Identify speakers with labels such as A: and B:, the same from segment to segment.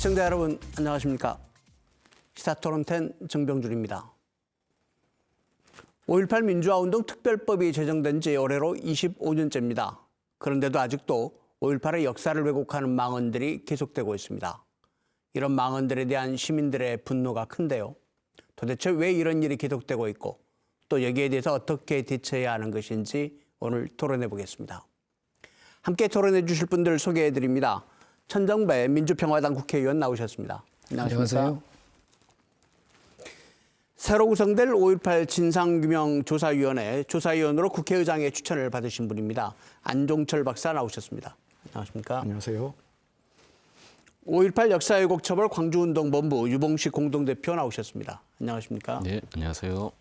A: 시청자 여러분 안녕하십니까. 시사토론10 정병준입니다. 5.18 민주화운동 특별법이 제정된 지 올해로 25년째입니다. 그런데도 아직도 5.18의 역사를 왜곡하는 망언들이 계속되고 있습니다. 이런 망언들에 대한 시민들의 분노가 큰데요. 도대체 왜 이런 일이 계속되고 있고 또 여기에 대해서 어떻게 대처해야 하는 것인지 오늘 토론해 보겠습니다. 함께 토론해 주실 분들 소개해 드립니다. 천정배 민주평화당 국회의원 나오셨습니다.
B: 안녕하세요.
A: 새로 구성될 5.18 진상규명조사위원회 조사위원으로 국회의장의 추천을 받으신 분입니다. 안종철 박사 나오셨습니다. 안녕하십니까?
B: 안녕하세요.
A: 5.18 역사왜곡처벌 광주운동본부 유봉식 공동대표 나오셨습니다. 안녕하십니까?
C: 네, 안녕하세요.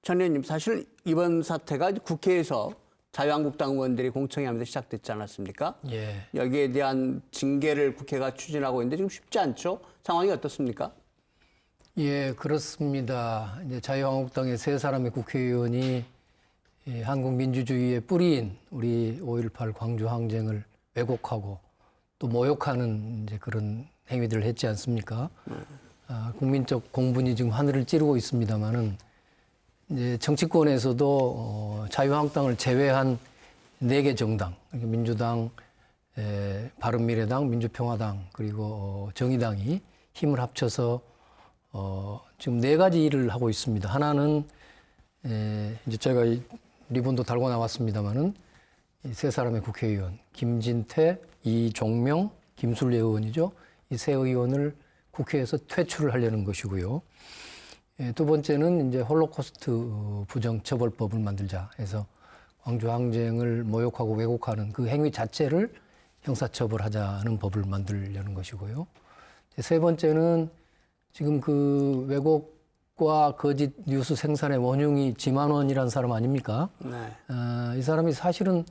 A: 전 의원님, 사실 이번 사태가 국회에서 자유한국당 의원들이 공청회하면서 시작됐지 않았습니까?
B: 예.
A: 여기에 대한 징계를 국회가 추진하고 있는데 지금 쉽지 않죠? 상황이 어떻습니까?
B: 예, 그렇습니다. 이제 자유한국당의 세 사람의 국회의원이 한국 민주주의의 뿌리인 우리 5.18 광주 항쟁을 왜곡하고 또 모욕하는 이제 그런 행위들을 했지 않습니까? 국민적 공분이 지금 하늘을 찌르고 있습니다만은 이제 정치권에서도 자유한국당을 제외한 4개 정당, 민주당, 바른미래당, 민주평화당 그리고 정의당이 힘을 합쳐서 지금 4가지 일을 하고 있습니다. 하나는 이제 제가 이 리본도 달고 나왔습니다만은 이 세 사람의 국회의원 김진태, 이종명, 김술래 의원이죠. 이 세 의원을 국회에서 퇴출을 하려는 것이고요. 두 번째는 이제 홀로코스트 부정처벌법을 만들자 해서 광주 항쟁을 모욕하고 왜곡하는 그 행위 자체를 형사처벌하자는 법을 만들려는 것이고요. 세 번째는 지금 그 왜곡과 거짓 뉴스 생산의 원흉이 지만원이라는 사람 아닙니까?
A: 네.
B: 이 사람이 사실은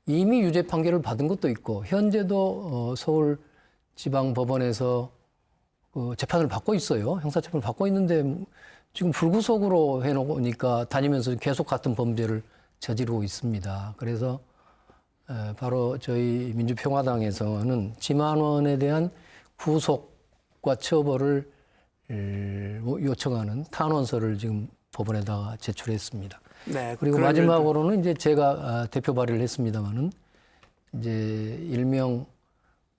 B: 이미 유죄 판결을 받은 것도 있고 현재도 서울지방법원에서 재판을 받고 있어요. 형사처벌을 받고 있는데 지금 불구속으로 해놓으니까 다니면서 계속 같은 범죄를 저지르고 있습니다. 그래서 바로 저희 민주평화당에서는 지만원에 대한 구속과 처벌을 요청하는 탄원서를 지금 법원에다가 제출했습니다.
A: 네,
B: 그리고 마지막으로는 이제 제가 대표 발의를 했습니다마는 이제 일명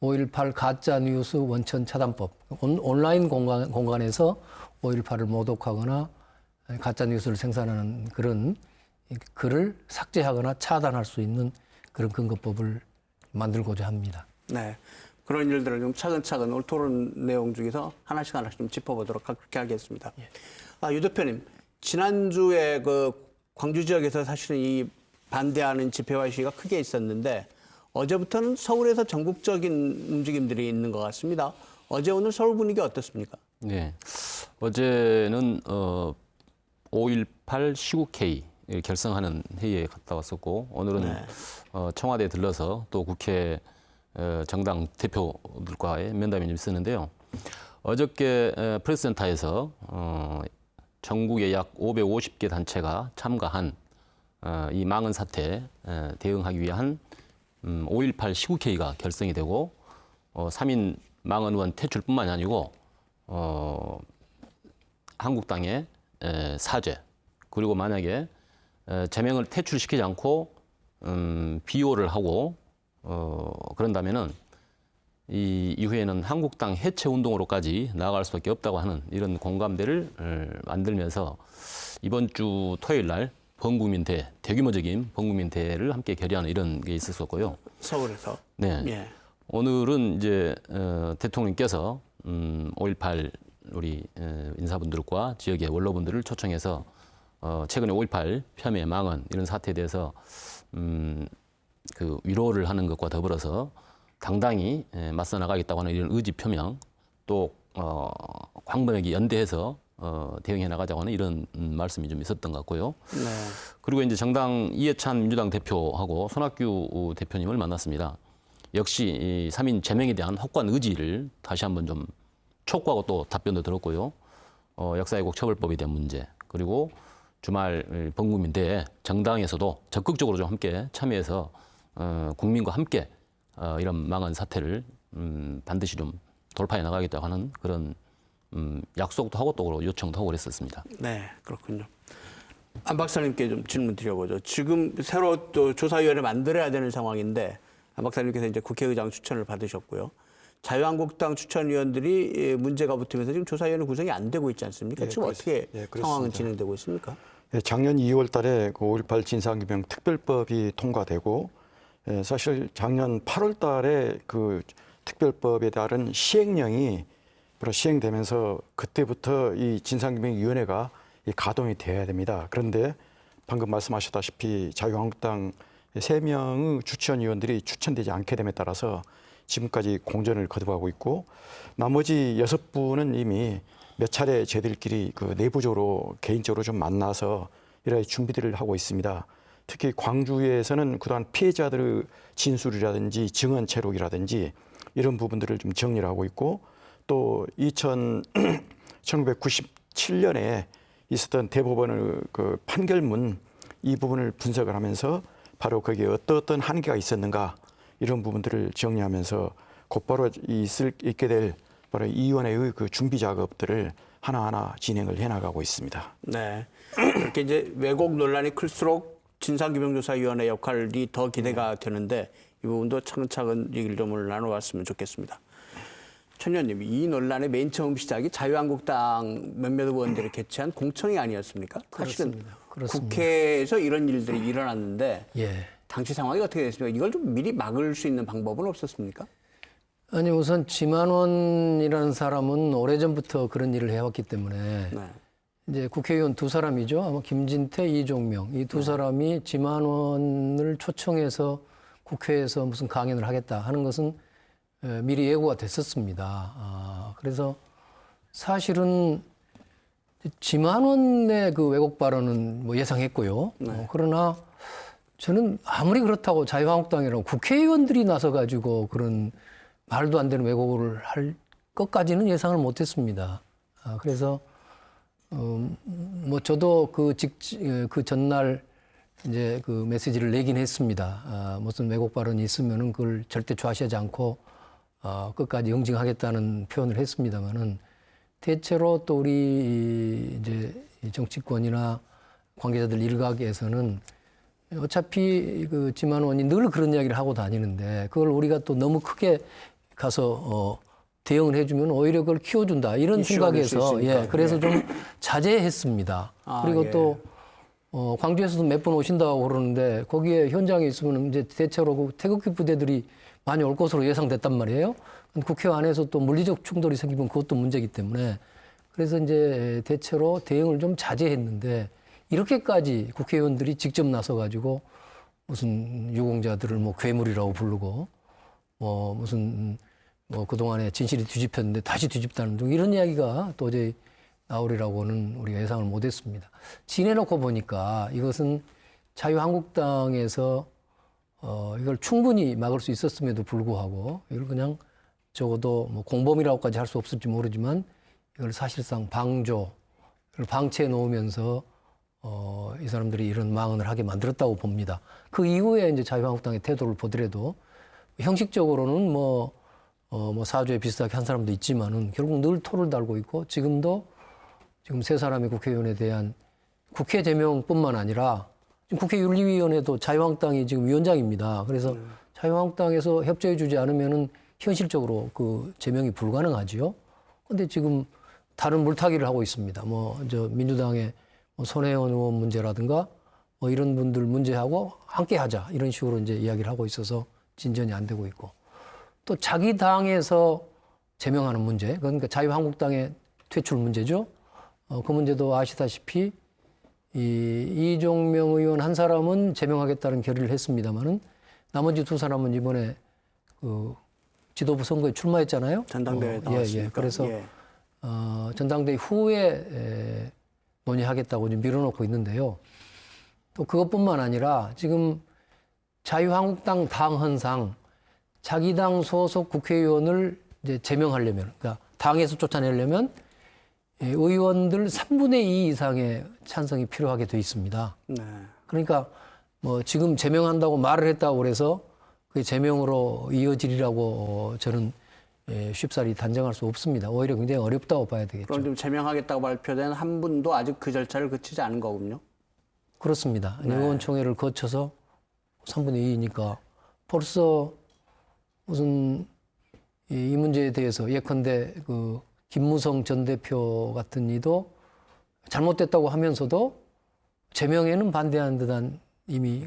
B: 5.18 가짜 뉴스 원천 차단법, 온라인 공간에서 5.18을 모독하거나 가짜 뉴스를 생산하는 그런 글을 삭제하거나 차단할 수 있는 그런 근거법을 만들고자 합니다.
A: 네. 그런 일들을 좀 차근차근 오늘 토론 내용 중에서 하나씩 좀 짚어보도록 그렇게 하겠습니다. 유 대표님, 지난주에 그 광주 지역에서 사실은 이 반대하는 집회와 시위가 크게 있었는데 어제부터는 서울에서 전국적인 움직임들이 있는 것 같습니다. 어제 오늘 서울 분위기 어떻습니까?
C: 네, 어제는 5.18 시국회의 결성하는 회의에 갔다 왔었고 오늘은
A: 네.
C: 청와대에 들러서 또 국회 정당 대표들과의 면담이 좀 있었는데요. 어저께 프레스센터에서 전국의 약 550개 단체가 참가한 이 망언 사태 대응하기 위한 5.18 시국회의가 결성이 되고 3인 망언 의원 퇴출뿐만이 아니고 한국당의 사죄 그리고 만약에 제명을 퇴출시키지 않고 비호를 하고 그런다면은 이 이후에는 한국당 해체 운동으로까지 나아갈 수밖에 없다고 하는 이런 공감대를 만들면서 이번 주 토요일 날 범국민대회, 대규모적인 범국민대회를 함께 결의하는 이런 게 있었었고요.
A: 서울에서.
C: 네.
A: 예.
C: 오늘은 이제 대통령께서 5.18 우리 인사분들과 지역의 원로분들을 초청해서 최근에 5.18 폄훼 망언 이런 사태에 대해서 그 위로를 하는 것과 더불어서 당당히 맞서 나가겠다고 하는 이런 의지 표명 또 광범위하게 연대해서 대응해 나가자고 하는 이런 말씀이 좀 있었던 것 같고요.
A: 네.
C: 그리고 이제 정당 이해찬 민주당 대표하고 손학규 대표님을 만났습니다. 역시 이 3인 제명에 대한 확고한 의지를 다시 한번 좀 촉구하고 또 답변도 들었고요. 역사왜곡 처벌법에 대한 문제 그리고 주말 범국민대회 정당에서도 적극적으로 좀 함께 참여해서 국민과 함께 이런 망한 사태를 반드시 좀 돌파해 나가겠다고 하는 그런 약속도 하고 또 요청도 하고 그랬었습니다.
A: 네, 그렇군요. 안 박사님께 좀 질문 드려보죠. 지금 새로 또 조사위원회 만들어야 되는 상황인데 안 박사님께서 이제 국회의장 추천을 받으셨고요. 자유한국당 추천위원들이 문제가 붙으면서 지금 조사위원회 구성이 안 되고 있지 않습니까?
D: 예,
A: 지금 어떻게
D: 그렇습니다.
A: 상황은 진행되고 있습니까?
D: 예, 작년 2월 달에 그 5.18 진상규명 특별법이 통과되고 사실 작년 8월 달에 그 특별법에 따른 시행령이 바로 시행되면서 그때부터 이 진상규명위원회가 가동이 돼야 됩니다. 그런데 방금 말씀하셨다시피 자유한국당 3명의 추천위원들이 추천되지 않게 됨에 따라서 지금까지 공전을 거듭하고 있고 나머지 6분은 이미 몇 차례 저희들끼리 그 내부적으로 개인적으로 좀 만나서 이런 준비들을 하고 있습니다. 특히 광주에서는 그동안 피해자들의 진술이라든지 증언 체록이라든지 이런 부분들을 좀 정리를 하고 있고 또 1997년에 있었던 대법원의 그 판결문 이 부분을 분석을 하면서 바로 거기에 어떤 한계가 있었는가 이런 부분들을 정리하면서 곧바로 있게 될 바로 이 위원회의 그 준비 작업들을 하나하나 진행을 해나가고 있습니다.
A: 네. 이렇게 이제 왜곡 논란이 클수록 진상규명조사위원회 역할이 더 기대가 되는데 이 부분도 차근차근 얘기를 좀 나눠봤으면 좋겠습니다. 천 의원님, 이 논란의 맨 처음 시작이 자유한국당 몇몇 의원들이 개최한 공청회 아니었습니까? 사실은
B: 그렇습니다.
A: 국회에서 이런 일들이 일어났는데
B: 예.
A: 당시 상황이 어떻게 됐습니까? 이걸 좀 미리 막을 수 있는 방법은 없었습니까?
B: 아니 우선 지만원이라는 사람은 오래전부터 그런 일을 해왔기 때문에
A: 네.
B: 이제 국회의원 2사람이죠. 아마 김진태, 이종명 이 2사람이 지만원을 초청해서 국회에서 무슨 강연을 하겠다 하는 것은 미리 예고가 됐었습니다. 그래서 사실은 지만원의 그 왜곡 발언은 뭐 예상했고요. 그러나 저는 아무리 그렇다고 자유한국당이라고 국회의원들이 나서가지고 그런 말도 안 되는 왜곡을 할 것까지는 예상을 못했습니다. 그래서 뭐 저도 그 전날 이제 그 메시지를 내긴 했습니다. 무슨 왜곡 발언이 있으면은 그걸 절대 좌시하지 않고 끝까지 응징하겠다는 표현을 했습니다만은 대체로 또 우리 이제 정치권이나 관계자들 일각에서는 어차피 그 지만원이 늘 그런 이야기를 하고 다니는데 그걸 우리가 또 너무 크게 가서 대응을 해주면 오히려 그걸 키워준다 이런 생각에서 예 그래서 좀 자제했습니다. 그리고
A: 예.
B: 또 광주에서도 몇 번 오신다고 그러는데 거기에 현장에 있으면 이제 대체로 그 태극기 부대들이 많이 올 것으로 예상됐단 말이에요. 국회 안에서 또 물리적 충돌이 생기면 그것도 문제이기 때문에 그래서 이제 대체로 대응을 좀 자제했는데 이렇게까지 국회의원들이 직접 나서가지고 무슨 유공자들을 뭐 괴물이라고 부르고 뭐 무슨 뭐 그동안에 진실이 뒤집혔는데 다시 뒤집다는 등 이런 이야기가 도저히 나오리라고는 우리가 예상을 못했습니다. 지내놓고 보니까 이것은 자유한국당에서 이걸 충분히 막을 수 있었음에도 불구하고 이걸 그냥 적어도 뭐 공범이라고까지 할 수 없을지 모르지만 이걸 사실상 방조, 이걸 방치해 놓으면서 이 사람들이 이런 망언을 하게 만들었다고 봅니다. 그 이후에 이제 자유한국당의 태도를 보더라도 형식적으로는 뭐 사주에 비슷하게 한 사람도 있지만은 결국 늘 토를 달고 있고 지금도 지금 3사람의 국회의원에 대한 국회 제명뿐만 아니라 지금 국회윤리위원회도 자유한국당이 지금 위원장입니다. 그래서 자유한국당에서 협조해주지 않으면은 현실적으로 그 제명이 불가능하지요. 그런데 지금 다른 물타기를 하고 있습니다. 민주당의 손혜원 의원 문제라든가 뭐 이런 분들 문제하고 함께 하자 이런 식으로 이제 이야기를 하고 있어서 진전이 안 되고 있고 또 자기 당에서 제명하는 문제 그러니까 자유한국당의 퇴출 문제죠. 그 문제도 아시다시피 이종명 의원 한 사람은 제명하겠다는 결의를 했습니다만은 나머지 2사람은 이번에 그 지도부 선거에 출마했잖아요.
A: 전당대회에 나왔으니까.
B: 그래서 전당대회 후에 논의하겠다고 지금 밀어놓고 있는데요. 또 그것뿐만 아니라 지금 자유한국당 당헌상 자기 당 소속 국회의원을 이제 제명하려면, 그러니까 당에서 쫓아내려면 의원들 3분의 2 이상의 찬성이 필요하게 돼 있습니다.
A: 네.
B: 그러니까 뭐 지금 제명한다고 말을 했다고 그래서 그게 제명으로 이어지리라고 저는 쉽사리 단정할 수 없습니다. 오히려 굉장히 어렵다고 봐야 되겠죠.
A: 그럼 좀 제명하겠다고 발표된 한 분도 아직 그 절차를 거치지 않은 거군요.
B: 그렇습니다. 의원총회를 거쳐서 3분의 2니까 벌써 무슨 이 문제에 대해서 예컨대 그 김무성 전 대표 같은 이도 잘못됐다고 하면서도 제명에는 반대하는 듯한 이미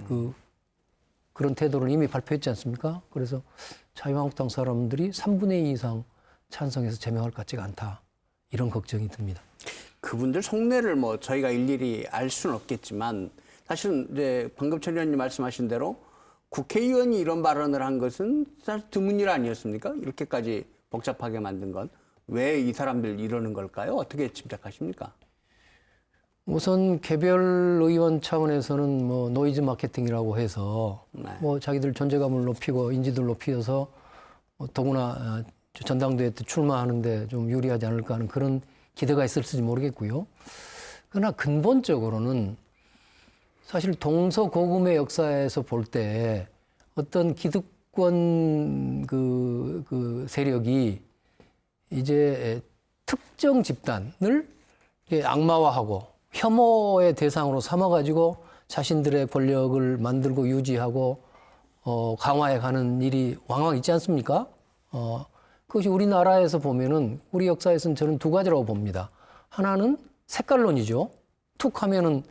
B: 그런 태도를 이미 발표했지 않습니까? 그래서 자유한국당 사람들이 3분의 2 이상 찬성해서 제명할 것 같지가 않다. 이런 걱정이 듭니다.
A: 그분들 속내를 뭐 저희가 일일이 알 수는 없겠지만 사실은 이제 방금 천 의원님 말씀하신 대로 국회의원이 이런 발언을 한 것은 사실 드문 일 아니었습니까? 이렇게까지 복잡하게 만든 건 왜 이 사람들 이러는 걸까요? 어떻게 짐작하십니까?
B: 우선 개별 의원 차원에서는 뭐 노이즈 마케팅이라고 해서 뭐 자기들 존재감을 높이고 인지도를 높여서 더구나 전당대회 때 출마하는데 좀 유리하지 않을까 하는 그런 기대가 있을지 모르겠고요. 그러나 근본적으로는 사실 동서고금의 역사에서 볼 때 어떤 기득권 그 세력이 이제 특정 집단을 악마화하고 혐오의 대상으로 삼아가지고 자신들의 권력을 만들고 유지하고 강화해가는 일이 왕왕 있지 않습니까? 그것이 우리나라에서 보면은 우리 역사에서는 저는 두 가지라고 봅니다. 하나는 색깔론이죠. 툭 하면은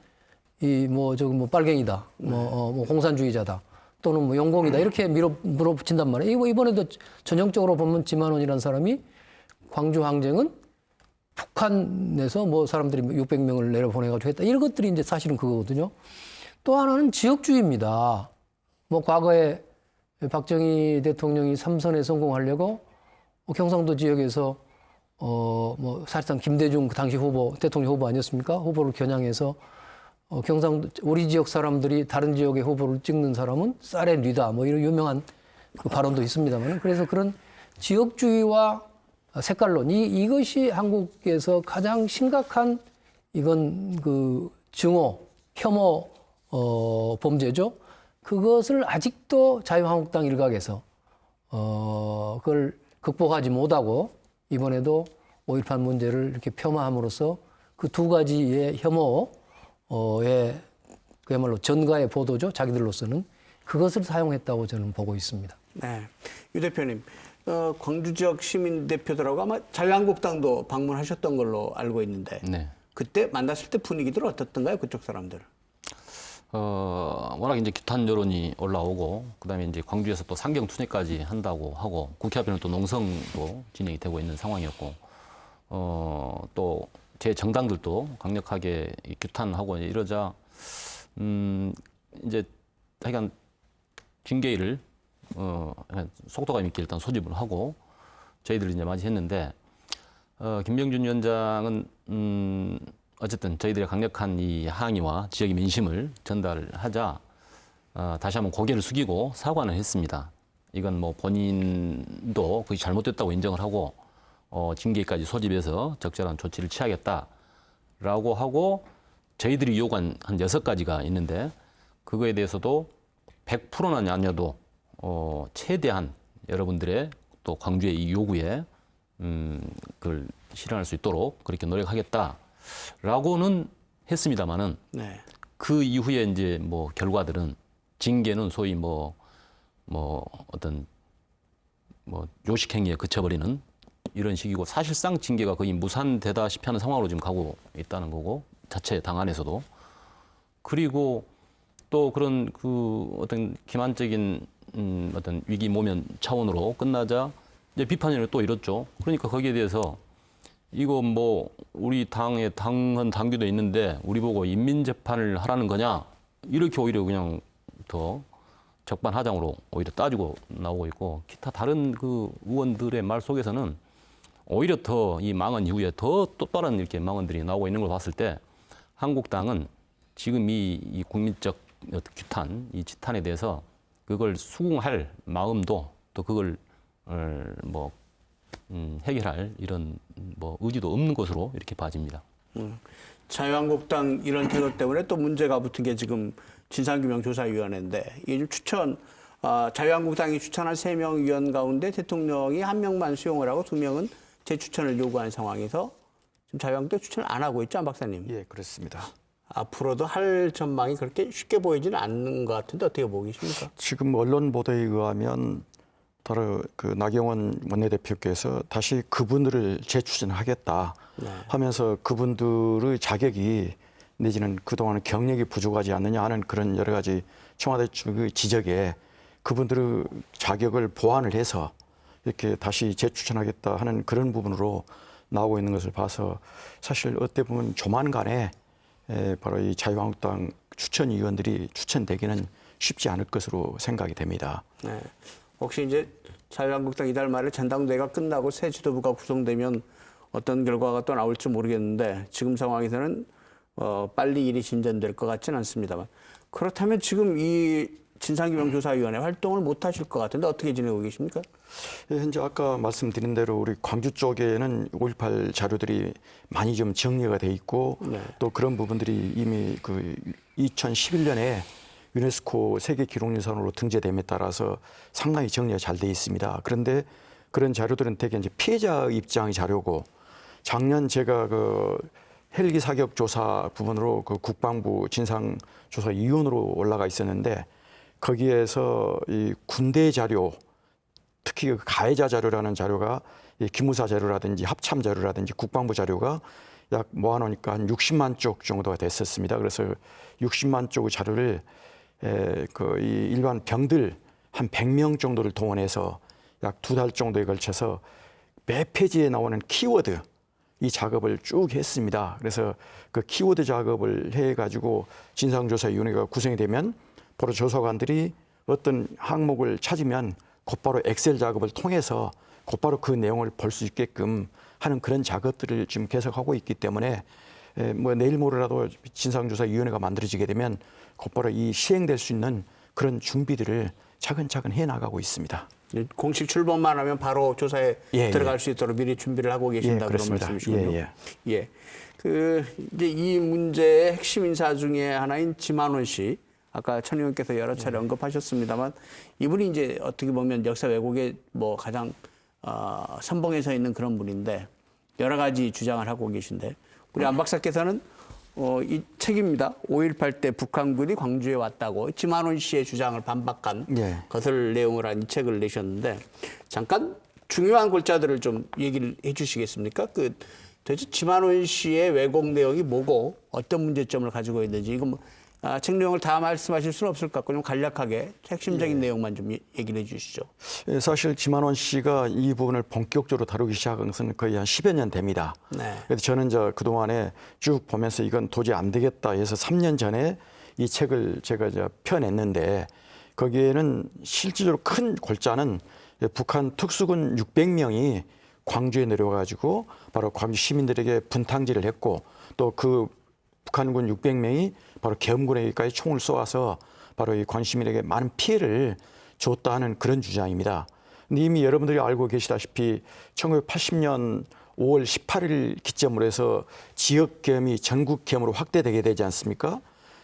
B: 뭐 빨갱이다, 뭐 공산주의자다, 또는 뭐 영공이다 이렇게 밀어붙인단 말이에요. 이번에도 전형적으로 보면 지만원이라는 사람이 광주 항쟁은 북한에서 뭐 사람들이 600명을 내려보내가지고 했다. 이런 것들이 이제 사실은 그거거든요. 또 하나는 지역주의입니다. 뭐 과거에 박정희 대통령이 3선에 성공하려고 경상도 지역에서 뭐 사실상 김대중 그 당시 후보, 대통령 후보 아니었습니까? 후보를 겨냥해서 경상도 우리 지역 사람들이 다른 지역의 후보를 찍는 사람은 쌀에 뉘다 뭐 이런 유명한 그 발언도 있습니다만 그래서 그런 지역주의와 색깔론 이것이 한국에서 가장 심각한 이건 그 증오, 혐오 범죄죠. 그것을 아직도 자유한국당 일각에서 그걸 극복하지 못하고 이번에도 5.18 문제를 이렇게 폄하함으로써 그 두 가지의 혐오의 그야말로 전가의 보도죠. 자기들로서는 그것을 사용했다고 저는 보고 있습니다.
A: 네, 유 대표님, 광주 지역 시민 대표들하고 아마 자유한국당도 방문하셨던 걸로 알고 있는데
C: 네.
A: 그때 만났을 때 분위기들 어떻던가요? 그쪽 사람들?
C: 워낙 이제 규탄 여론이 올라오고 그다음에 이제 광주에서 또 상경투쟁까지 한다고 하고 국회 앞에는 또 농성도 진행이 되고 있는 상황이었고 또 제 정당들도 강력하게 규탄하고 이러자 이제 하여간 징계를 속도감 있게 일단 소집을 하고 저희들이 이제 맞이했는데 김병준 위원장은 어쨌든 저희들의 강력한 이 항의와 지역의 민심을 전달하자 다시 한번 고개를 숙이고 사과는 했습니다. 이건 뭐 본인도 그게 잘못됐다고 인정을 하고 징계까지 소집해서 적절한 조치를 취하겠다라고 하고 저희들이 요구한 한 6가지가 있는데 그거에 대해서도 100%는 아니어도 최대한 여러분들의 또 광주의 이 요구에 그걸 실현할 수 있도록 그렇게 노력하겠다라고는 했습니다만은
A: 네.
C: 그 이후에 이제 뭐 결과들은 징계는 소위 뭐 어떤 뭐 요식 행위에 그쳐버리는 이런 식이고 사실상 징계가 거의 무산되다시피 하는 상황으로 지금 가고 있다는 거고 자체 당 안에서도 그리고 또 그런 그 어떤 기만적인 어떤 위기 모면 차원으로 끝나자 이제 비판을 또 이뤘죠. 그러니까 거기에 대해서 이거 뭐 우리 당의 당규도 있는데 우리 보고 인민재판을 하라는 거냐 이렇게 오히려 그냥 더 적반하장으로 오히려 따지고 나오고 있고 기타 다른 그 의원들의 말 속에서는 오히려 더 이 망언 이후에 더 또 다른 이렇게 망언들이 나오고 있는 걸 봤을 때 한국당은 지금 이 국민적 규탄, 이 지탄에 대해서 그걸 수긍할 마음도 또 그걸 해결할 이런 뭐 의지도 없는 것으로 이렇게 봐집니다.
A: 자유한국당 이런 태도 때문에 또 문제가 붙은 게 지금 진상규명조사위원회인데 이게 좀 추천 자유한국당이 추천한 3명 위원 가운데 대통령이 1명만 수용을 하고 2명은 재추천을 요구한 상황에서 지금 자유한국당 추천을 안 하고 있죠, 안 박사님?
D: 예, 그렇습니다.
A: 앞으로도 할 전망이 그렇게 쉽게 보이지는 않는 것 같은데 어떻게 보고 계십니까?
D: 지금 언론 보도에 의하면 바로 그 나경원 원내대표께서 다시 그분들을 재추천하겠다 하면서 그분들의 자격이 내지는 그동안 경력이 부족하지 않느냐 하는 그런 여러 가지 청와대 측의 지적에 그분들의 자격을 보완을 해서 이렇게 다시 재추천하겠다 하는 그런 부분으로 나오고 있는 것을 봐서 사실 어떻게 보면 조만간에 바로 이 자유한국당 추천위원들이 추천되기는 쉽지 않을 것으로 생각이 됩니다.
A: 네. 혹시 이제 자유한국당 이달 말에 전당대회가 끝나고 새 지도부가 구성되면 어떤 결과가 또 나올지 모르겠는데 지금 상황에서는 빨리 일이 진전될 것 같지는 않습니다만 그렇다면 지금 이 진상규명조사위원회 활동을 못 하실 것 같은데 어떻게 지내고 계십니까?
D: 예, 현재 아까 말씀드린 대로 우리 광주 쪽에는 5.18 자료들이 많이 좀 정리가 돼 있고 또 그런 부분들이 이미 그 2011년에 유네스코 세계기록유산으로 등재됨에 따라서 상당히 정리가 잘 돼 있습니다. 그런데 그런 자료들은 대개 이제 피해자 입장의 자료고 작년 제가 그 헬기 사격 조사 부분으로 그 국방부 진상조사위원으로 올라가 있었는데 거기에서 이 군대 자료, 특히 그 가해자 자료라는 자료가 이 기무사 자료라든지 합참 자료라든지 국방부 자료가 약 모아놓으니까 한 60만 쪽 정도가 됐었습니다. 그래서 60만 쪽의 자료를 그 이 일반 병들 한 100명 정도를 동원해서 약 2달 정도에 걸쳐서 매 페이지에 나오는 키워드 이 작업을 쭉 했습니다. 그래서 그 키워드 작업을 해가지고 진상조사위원회가 구성이 되면 바로 조사관들이 어떤 항목을 찾으면 곧바로 엑셀 작업을 통해서 곧바로 그 내용을 볼 수 있게끔 하는 그런 작업들을 지금 계속하고 있기 때문에 뭐 내일 모레라도 진상조사위원회가 만들어지게 되면 곧바로 이 시행될 수 있는 그런 준비들을 차근차근 해나가고 있습니다.
A: 공식 출범만 하면 바로 조사에 들어갈 수 있도록 미리 준비를 하고 계신다 그런 말씀이시군요. 예. 그 이제 이 문제의 핵심 인사 중에 하나인 지만원 씨, 아까 천 의원께서 여러 차례 언급하셨습니다만 이분이 이제 어떻게 보면 역사 왜곡의 뭐 가장 선봉에 서 있는 그런 분인데 여러 가지 주장을 하고 계신데 우리 안 박사께서는 이 책입니다. 5.18 때 북한군이 광주에 왔다고 지만원 씨의 주장을 반박한 것을 내용을 한 이 책을 내셨는데 잠깐 중요한 골자들을 좀 얘기를 해 주시겠습니까? 그 도대체 지만원 씨의 왜곡 내용이 뭐고 어떤 문제점을 가지고 있는지 이거 뭐 책 내용을 다 말씀하실 수는 없을 것 같고 좀 간략하게 핵심적인 내용만 좀 얘기를 해 주시죠.
D: 예, 사실 지만원 씨가 이 부분을 본격적으로 다루기 시작한 것은 거의 한 10여 년 됩니다. 그래서 저는 그동안에 쭉 보면서 이건 도저히 안 되겠다 해서 3년 전에 이 책을 제가 펴냈는데 거기에는 실질적으로 큰 골자는 북한 특수군 600명이 광주에 내려가지고 바로 광주 시민들에게 분탕질을 했고 또 그 북한군 600명이 바로 계엄군에게까지 총을 쏘아서 바로 이 관시민에게 많은 피해를 줬다는 그런 주장입니다. 근데 이미 여러분들이 알고 계시다시피 1980년 5월 18일 기점으로 해서 지역 계엄이 전국 계엄으로 확대되게 되지 않습니까?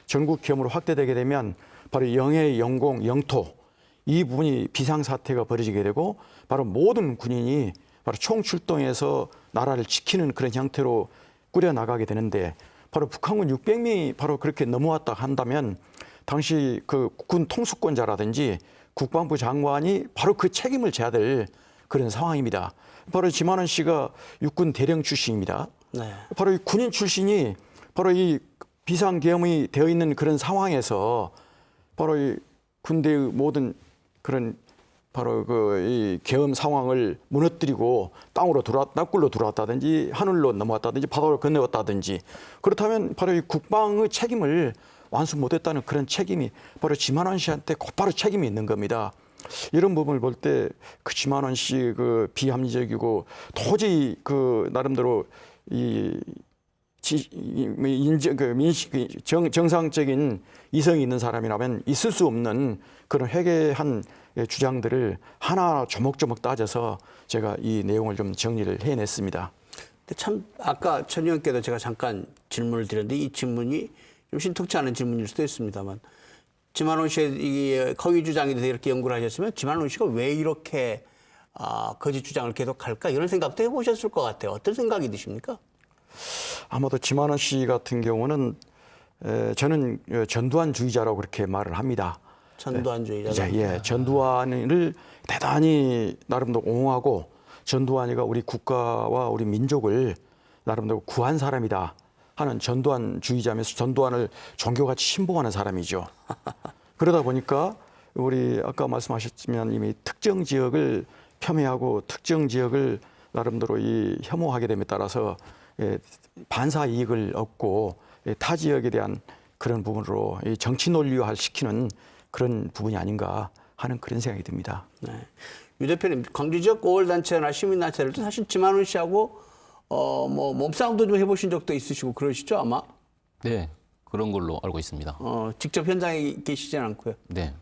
D: 전국 계엄으로 확대되게 되면 바로 영해, 영공, 영토 이 부분이 비상사태가 벌어지게 되고 바로 모든 군인이 바로 총출동해서 나라를 지키는 그런 형태로 꾸려나가게 되는데 바로 북한군 600명이 바로 그렇게 넘어왔다 한다면 당시 그 군 통수권자라든지 국방부 장관이 바로 그 책임을 져야 될 그런 상황입니다. 바로 지만원 씨가 육군 대령 출신입니다. 바로 이 군인 출신이 바로 이 비상계엄이 되어 있는 그런 상황에서 바로 이 군대의 모든 그런 바로 그 이 계엄 상황을 무너뜨리고 땅굴로 들어왔다든지 하늘로 넘어왔다든지 바다로 건너왔다든지 그렇다면 바로 이 국방의 책임을 완수 못했다는 그런 책임이 바로 지만원 씨한테 곧바로 책임이 있는 겁니다. 이런 부분을 볼 때 그 지만원 씨 그 비합리적이고 도저히 그 나름대로 정상적인 이성이 있는 사람이라면 있을 수 없는 그런 회개한 주장들을 하나하나 조목조목 따져서 제가 이 내용을 좀 정리를 해냈습니다.
A: 근데 참 아까 천 의원께도 제가 잠깐 질문을 드렸는데 이 질문이 좀 신통치 않은 질문일 수도 있습니다만 지만원 씨의 이 허위 주장에 대해서 이렇게 연구를 하셨으면 지만원 씨가 왜 이렇게 거짓 주장을 계속할까 이런 생각도 해보셨을 것 같아요. 어떤 생각이 드십니까?
D: 아마도 지만원 씨 같은 경우는 저는 전두환주의자라고 그렇게 말을 합니다.
A: 전두환주의자.
D: 예, 전두환을 대단히 나름대로 옹호하고 전두환이가 우리 국가와 우리 민족을 나름대로 구한 사람이다 하는 전두환주의자면서 전두환을 종교같이 신봉하는 사람이죠. 그러다 보니까 우리 아까 말씀하셨지만 이미 특정 지역을 폄훼하고 특정 지역을 나름대로 혐오하게 됨에 따라서 반사 이익을 얻고 타 지역에 대한 그런 부분으로 정치 논리화 시키는 그런 부분이 아닌가 하는 그런 생각이 듭니다.
A: 네. 유 대표님, 광주 지역 5월 단체나 시민단체들도 사실 지만원 씨하고 뭐 몸싸움도 좀 해보신 적도 있으시고 그러시죠 아마?
C: 네, 그런 걸로 알고 있습니다.
A: 직접 현장에 계시진 않고요.
C: 네.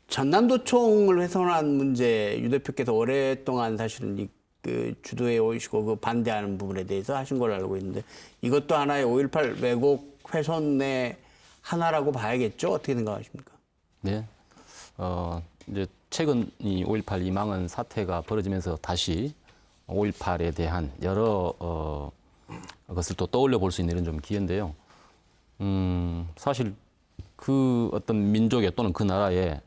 A: 전남도청을 훼손한 문제 유 대표께서 오랫동안 사실은 그 주도해 오시고 그 반대하는 부분에 대해서 하신 걸로 알고 있는데 이것도 하나의 5.18 왜곡 훼손의 하나라고 봐야겠죠? 어떻게 생각하십니까?
C: 네. 이제 최근 이 5.18 망언 사태가 벌어지면서 다시 5.18에 대한 여러 것을 또 떠올려 볼 수 있는 이런 좀 기회인데요. 사실 그 어떤 민족의 또는 그 나라의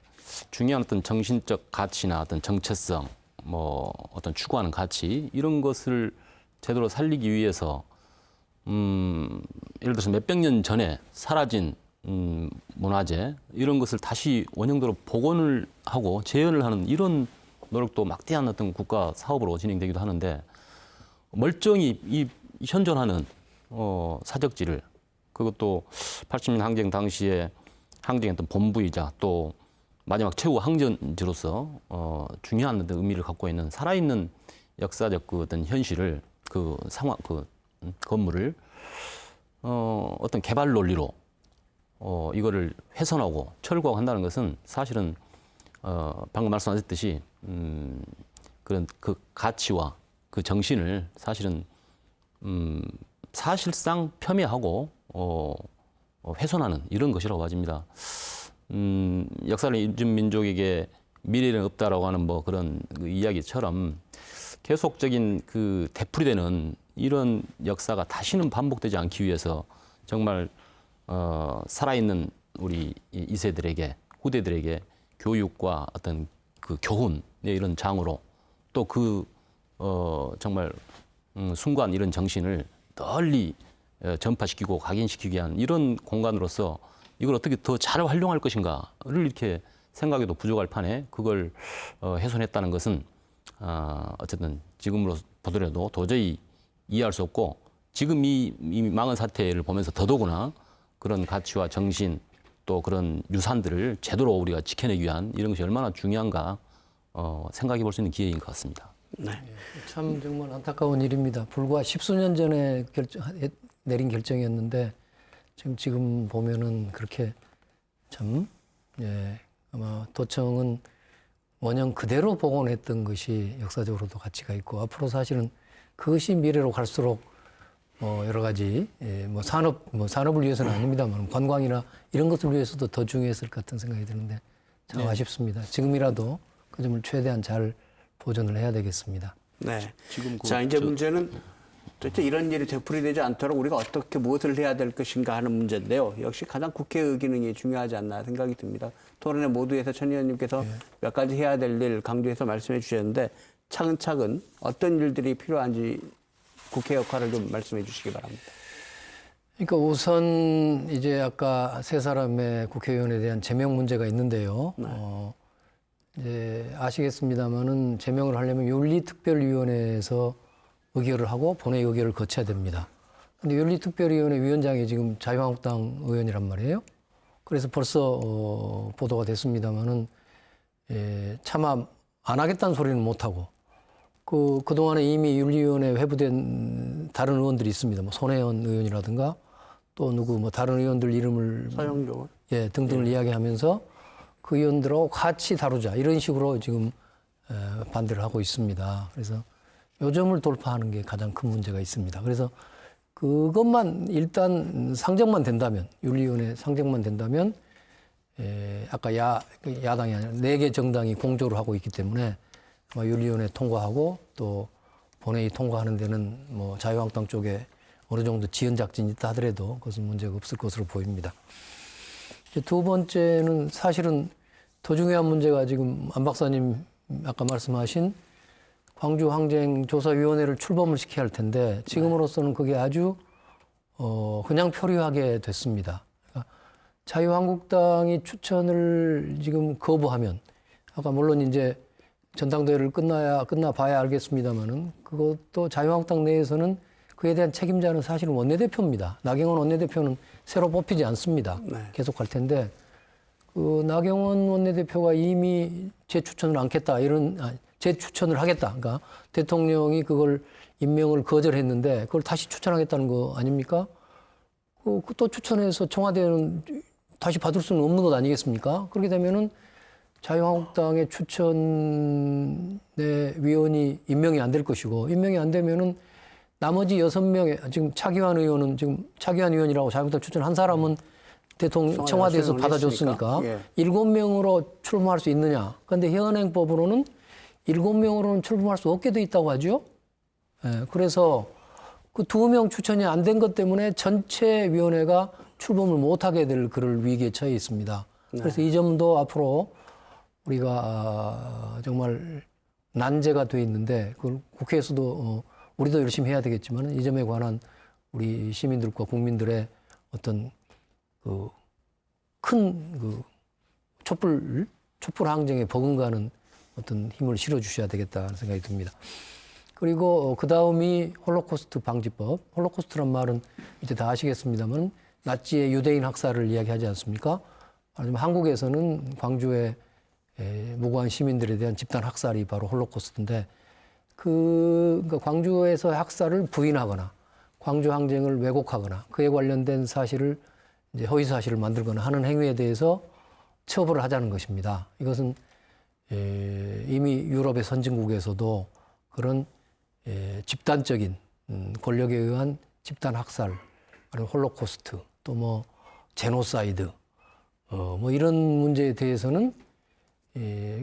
C: 중요한 어떤 정신적 가치나 어떤 정체성, 뭐 어떤 추구하는 가치 이런 것을 제대로 살리기 위해서 예를 들어서 몇백 년 전에 사라진 문화재 이런 것을 다시 원형대로 복원을 하고 재현을 하는 이런 노력도 막대한 어떤 국가 사업으로 진행되기도 하는데 멀쩡히 이 현존하는 사적지를 그것도 80년 항쟁 당시에 항쟁했던 본부이자 또 마지막 최후 항전지로서 중요한 어떤 의미를 갖고 있는 살아있는 역사적 그 어떤 현실을 그 상황 그 건물을 어떤 개발 논리로 이거를 훼손하고 철거하고 한다는 것은 사실은 방금 말씀하셨듯이 그런 그 가치와 그 정신을 사실은 사실상 폄훼하고 훼손하는 이런 것이라고 봐집니다. 역사를 잊은 민족에게 미래는 없다라고 하는 뭐 그런 그 이야기처럼 계속적인 그 되풀이되는 이런 역사가 다시는 반복되지 않기 위해서 정말 살아있는 우리 이 세들에게 후대들에게 교육과 어떤 그 교훈의 이런 장으로 또 그 정말 순수한 이런 정신을 널리 전파시키고 각인시키기 위한 이런 공간으로서 이걸 어떻게 더 잘 활용할 것인가를 이렇게 생각해도 부족할 판에 그걸 훼손했다는 것은 어쨌든 지금으로 보더라도 도저히 이해할 수 없고 지금 이 망언 사태를 보면서 더더구나 그런 가치와 정신 또 그런 유산들을 제대로 우리가 지켜내기 위한 이런 것이 얼마나 중요한가 생각해 볼 수 있는 기회인 것 같습니다.
A: 네.
B: 참 정말 안타까운 일입니다. 불과 10수년 전에 내린 결정이었는데 지금 보면은 그렇게 참 아마 도청은 원형 그대로 복원했던 것이 역사적으로도 가치가 있고 앞으로 사실은 그것이 미래로 갈수록 여러 가지 뭐 산업을 위해서는 아닙니다만 관광이나 이런 것을 위해서도 더 중요했을 것 같은 생각이 드는데 참 아쉽습니다. 지금이라도 그 점을 최대한 잘 보존을 해야 되겠습니다.
A: 네. 자, 이제 문제는 도대체 이런 일이 되풀이되지 않도록 우리가 어떻게 무엇을 해야 될 것인가 하는 문제인데요. 역시 가장 국회의 기능이 중요하지 않나 생각이 듭니다. 토론회 모두에서 천 의원님께서 몇 가지 해야 될 일 강조해서 말씀해 주셨는데 차근차근 어떤 일들이 필요한지 국회 역할을 좀 말씀해 주시기 바랍니다.
B: 그러니까 우선 이제 아까 세 사람의 국회의원에 대한 제명 문제가 있는데요. 이제 아시겠습니다만은 제명을 하려면 윤리특별위원회에서 의결을 하고 본회의 의결을 거쳐야 됩니다. 근데 윤리특별위원회 위원장이 지금 자유한국당 의원이란 말이에요. 그래서 벌써 보도가 됐습니다만은 차마 안 하겠다는 소리는 못 하고 그동안에 이미 윤리위원회 회부된 다른 의원들이 있습니다. 뭐 손혜원 의원이라든가 또 누구 뭐 다른 의원들 이름을
A: 서영교
B: 등등을 이야기하면서 그 의원들하고 같이 다루자 이런 식으로 지금 반대를 하고 있습니다. 그래서 요 점을 돌파하는 게 가장 큰 문제가 있습니다. 그래서 그것만 일단 상정만 된다면 윤리위원회 상정만 된다면 아까 야당이 아니라 4개 정당이 공조를 하고 있기 때문에 아마 윤리위원회 통과하고 또 본회의 통과하는 데는 뭐 자유한국당 쪽에 어느 정도 지연작진이 있다 하더라도 그것은 문제가 없을 것으로 보입니다. 이제 두 번째는 사실은 더 중요한 문제가 지금 안 박사님 아까 말씀하신 광주항쟁조사위원회를 출범을 시켜야 할 텐데 지금으로서는 그게 아주 그냥 표류하게 됐습니다. 그러니까 자유한국당이 추천을 지금 거부하면 아까 물론 이제 전당대회를 끝나봐야 알겠습니다만은 그것도 자유한국당 내에서는 그에 대한 책임자는 사실은 원내대표입니다. 나경원 원내대표는 새로 뽑히지 않습니다. 계속 할 텐데 그 나경원 원내대표가 이미 재추천을 않겠다 재추천을 하겠다. 그러니까 대통령이 그걸 임명을 거절했는데 그걸 다시 추천하겠다는 거 아닙니까? 또 추천해서 청와대는 다시 받을 수는 없는 것 아니겠습니까? 그렇게 되면은 자유한국당의 추천의 위원이 임명이 안 될 것이고 임명이 안 되면은 나머지 6명의 지금 차기환 의원은 지금 차기환 의원이라고 자유한국당 추천 한 사람은 대통령 청와대에서 받아줬으니까 7명으로 출범할 수 있느냐? 그런데 현행법으로는 7명으로는 출범할 수 없게 돼 있다고 하죠. 그래서 그 2명 추천이 안 된 것 때문에 전체 위원회가 출범을 못하게 될 그럴 위기에 처해 있습니다. 그래서 이 점도 앞으로 우리가 정말 난제가 돼 있는데 그걸 국회에서도 우리도 열심히 해야 되겠지만 이 점에 관한 우리 시민들과 국민들의 어떤 큰 촛불 항쟁에 버금가는 어떤 힘을 실어 주셔야 되겠다는 생각이 듭니다. 그리고 그 다음이 홀로코스트 방지법. 홀로코스트란 말은 이제 다 아시겠습니다만 나치의 유대인 학살을 이야기하지 않습니까? 하지만 한국에서는 광주의 무고한 시민들에 대한 집단 학살이 바로 홀로코스트인데 그러니까 광주에서 학살을 부인하거나 광주 항쟁을 왜곡하거나 그에 관련된 사실을 이제 허위 사실을 만들거나 하는 행위에 대해서 처벌을 하자는 것입니다. 이것은 이미 유럽의 선진국에서도 그런 집단적인 권력에 의한 집단 학살, 홀로코스트, 또 뭐 제노사이드, 뭐 이런 문제에 대해서는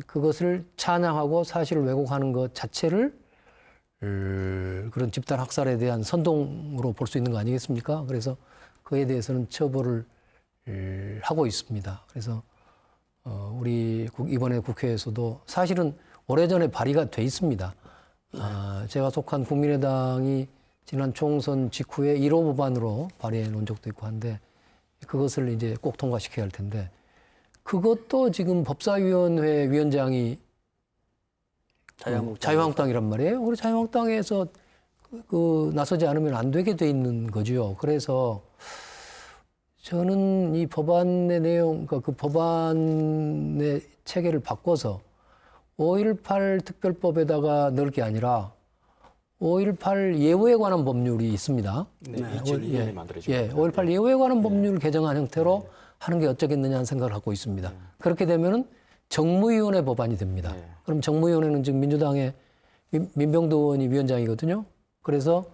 B: 그것을 찬양하고 사실을 왜곡하는 것 자체를 그런 집단 학살에 대한 선동으로 볼 수 있는 거 아니겠습니까? 그래서 그에 대해서는 처벌을 하고 있습니다. 그래서 우리 이번에 국회에서도 사실은 오래전에 발의가 돼 있습니다. 제가 속한 국민의당이 지난 총선 직후에 1호 법안으로 발의해 놓은 적도 있고 한데 그것을 이제 꼭 통과시켜야 할 텐데 그것도 지금 법사위원회 위원장이 자유한국당이란 말이에요. 우리 자유한국당에서 나서지 않으면 안 되게 돼 있는 거죠. 그래서 저는 이 법안의 내용, 그러니까 그 법안의 체계를 바꿔서 5.18 특별법에다가 넣을 게 아니라 5.18 예우에 관한 법률이 있습니다.
D: 네, 2002년에 만들어진
B: 5.18 예우에 관한 법률을 개정한 형태로 하는 게 어쩌겠느냐는 생각을 하고 있습니다. 그렇게 되면은 정무위원회 법안이 됩니다. 그럼 정무위원회는 지금 민주당의 민병도 의원이 위원장이거든요. 그래서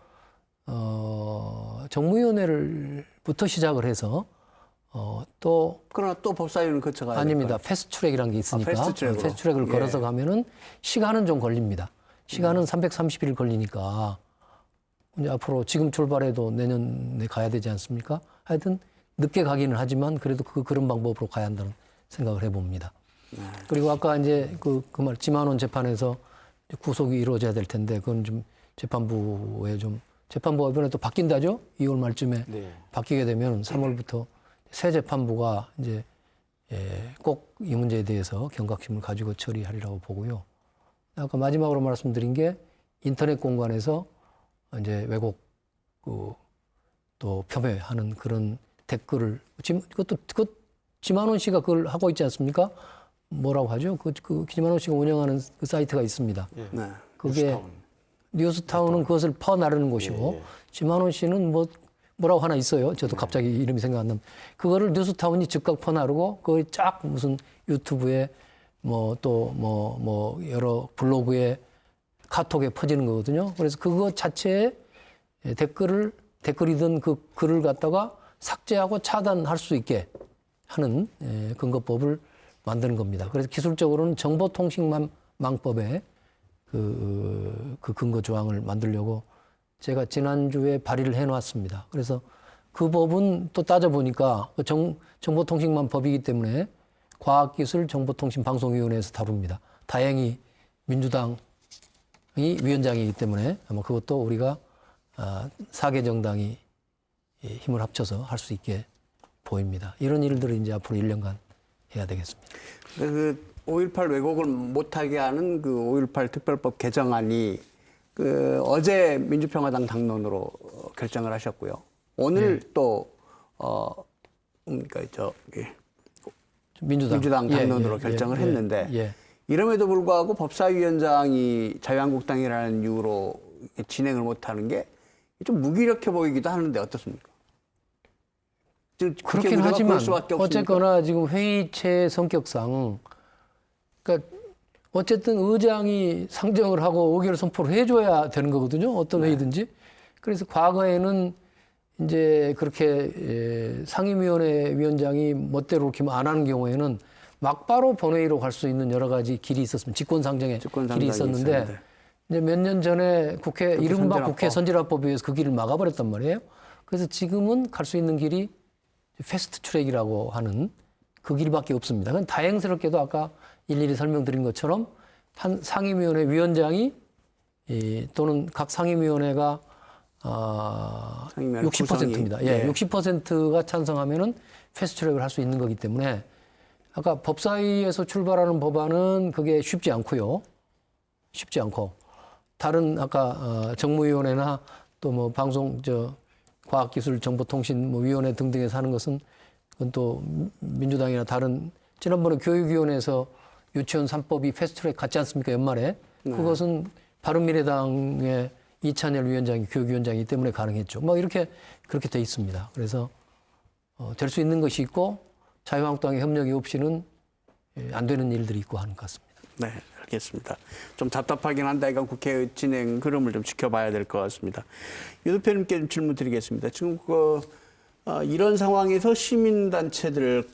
B: 정무위원회를부터 시작을 해서
A: 그러나 또 법사위는 거쳐가야
B: 아닙니다. 패스트트랙이라는 게 있으니까 패스트트랙을
A: 예.
B: 걸어서 가면은 시간은 좀 걸립니다. 시간은 330일 걸리니까 이제 앞으로 지금 출발해도 내년에 가야 되지 않습니까? 하여튼 늦게 가기는 하지만 그래도 그런 방법으로 가야 한다는 생각을 해봅니다. 그리고 아까 이제 그 말 지만원 재판에서 구속이 이루어져야 될 텐데 그건 좀 재판부가 이번에 또 바뀐다죠? 2월 말쯤에 바뀌게 되면 3월부터 새 재판부가 이제 꼭 이 문제에 대해서 경각심을 가지고 처리하리라고 보고요. 아까 마지막으로 말씀드린 게 인터넷 공간에서 이제 왜곡 또 폄훼하는 그런 댓글을 그것도 지만원 씨가 그걸 하고 있지 않습니까? 뭐라고 하죠? 그 지만원 씨가 운영하는 그 사이트가 있습니다.
A: 네.
B: 그게 뉴스타운은 그것을 퍼나르는 곳이고 지만원 씨는 뭐라고 하나 있어요. 저도 갑자기 이름이 생각 안 납니다. 그거를 뉴스타운이 즉각 퍼나르고 거의 쫙 무슨 유튜브에 여러 블로그에 카톡에 퍼지는 거거든요. 그래서 그거 자체에 댓글이든 그 글을 갖다가 삭제하고 차단할 수 있게 하는 근거법을 만드는 겁니다. 그래서 기술적으로는 정보통신망법에 그 근거 조항을 만들려고 제가 지난주에 발의를 해놨습니다. 그래서 그 법은 또 따져보니까 정보통신망법이기 때문에 과학기술정보통신방송위원회에서 다룹니다. 다행히 민주당이 위원장이기 때문에 아마 그것도 우리가 4개 정당이 힘을 합쳐서 할 수 있게 보입니다. 이런 일들을 이제 앞으로 1년간 해야 되겠습니다.
A: 그 5.18 왜곡을 못하게 하는 그 5.18 특별법 개정안이 그 어제 민주평화당 당론으로 결정을 하셨고요. 오늘 또 그러니까 저기 민주당 당론으로 결정을 했는데 이럼에도 불구하고 법사위원장이 자유한국당이라는 이유로 진행을 못하는 게 좀 무기력해 보이기도 하는데 어떻습니까?
B: 그렇긴 하지만 어쨌거나 지금 회의체 성격상 그러니까 어쨌든 의장이 상정을 하고 의결 선포를 해줘야 되는 거거든요. 어떤 회의든지. 그래서 과거에는 이제 그렇게 상임위원회 위원장이 멋대로 이렇게 안 하는 경우에는 막바로 본회의로 갈 수 있는 여러 가지 길이 있었습니다. 직권상정의 길이 있었는데 이제 몇 년 전에 이른바 국회 선진화법에 의해서 그 길을 막아버렸단 말이에요. 그래서 지금은 갈 수 있는 길이 패스트 트랙이라고 하는 그 길밖에 없습니다. 그건 다행스럽게도 아까 일일이 설명드린 것처럼 한 상임위원회 위원장이 또는 각 상임위원회가 60%입니다. 예, 60%가 찬성하면은 패스트트랙을 할 수 있는 거기 때문에 아까 법사위에서 출발하는 법안은 그게 쉽지 않고요. 쉽지 않고 다른 아까 정무위원회나 또 뭐 과학기술정보통신위원회 등등에서 하는 것은 그건 또 민주당이나 다른 지난번에 교육위원회에서 유치원 3법이 패스트트랙 같지 않습니까? 연말에. 그것은 바른미래당의 이찬열 위원장이 교육위원장이기 때문에 가능했죠. 뭐 이렇게 그렇게 돼 있습니다. 그래서 될 수 있는 것이 있고 자유한국당의 협력이 없이는 안 되는 일들이 있고 하는 것 같습니다.
A: 네, 알겠습니다. 좀 답답하긴 한데 이건 국회 진행 흐름을 좀 지켜봐야 될 것 같습니다. 유 대표님께 좀 질문 드리겠습니다. 지금 이런 상황에서 시민단체들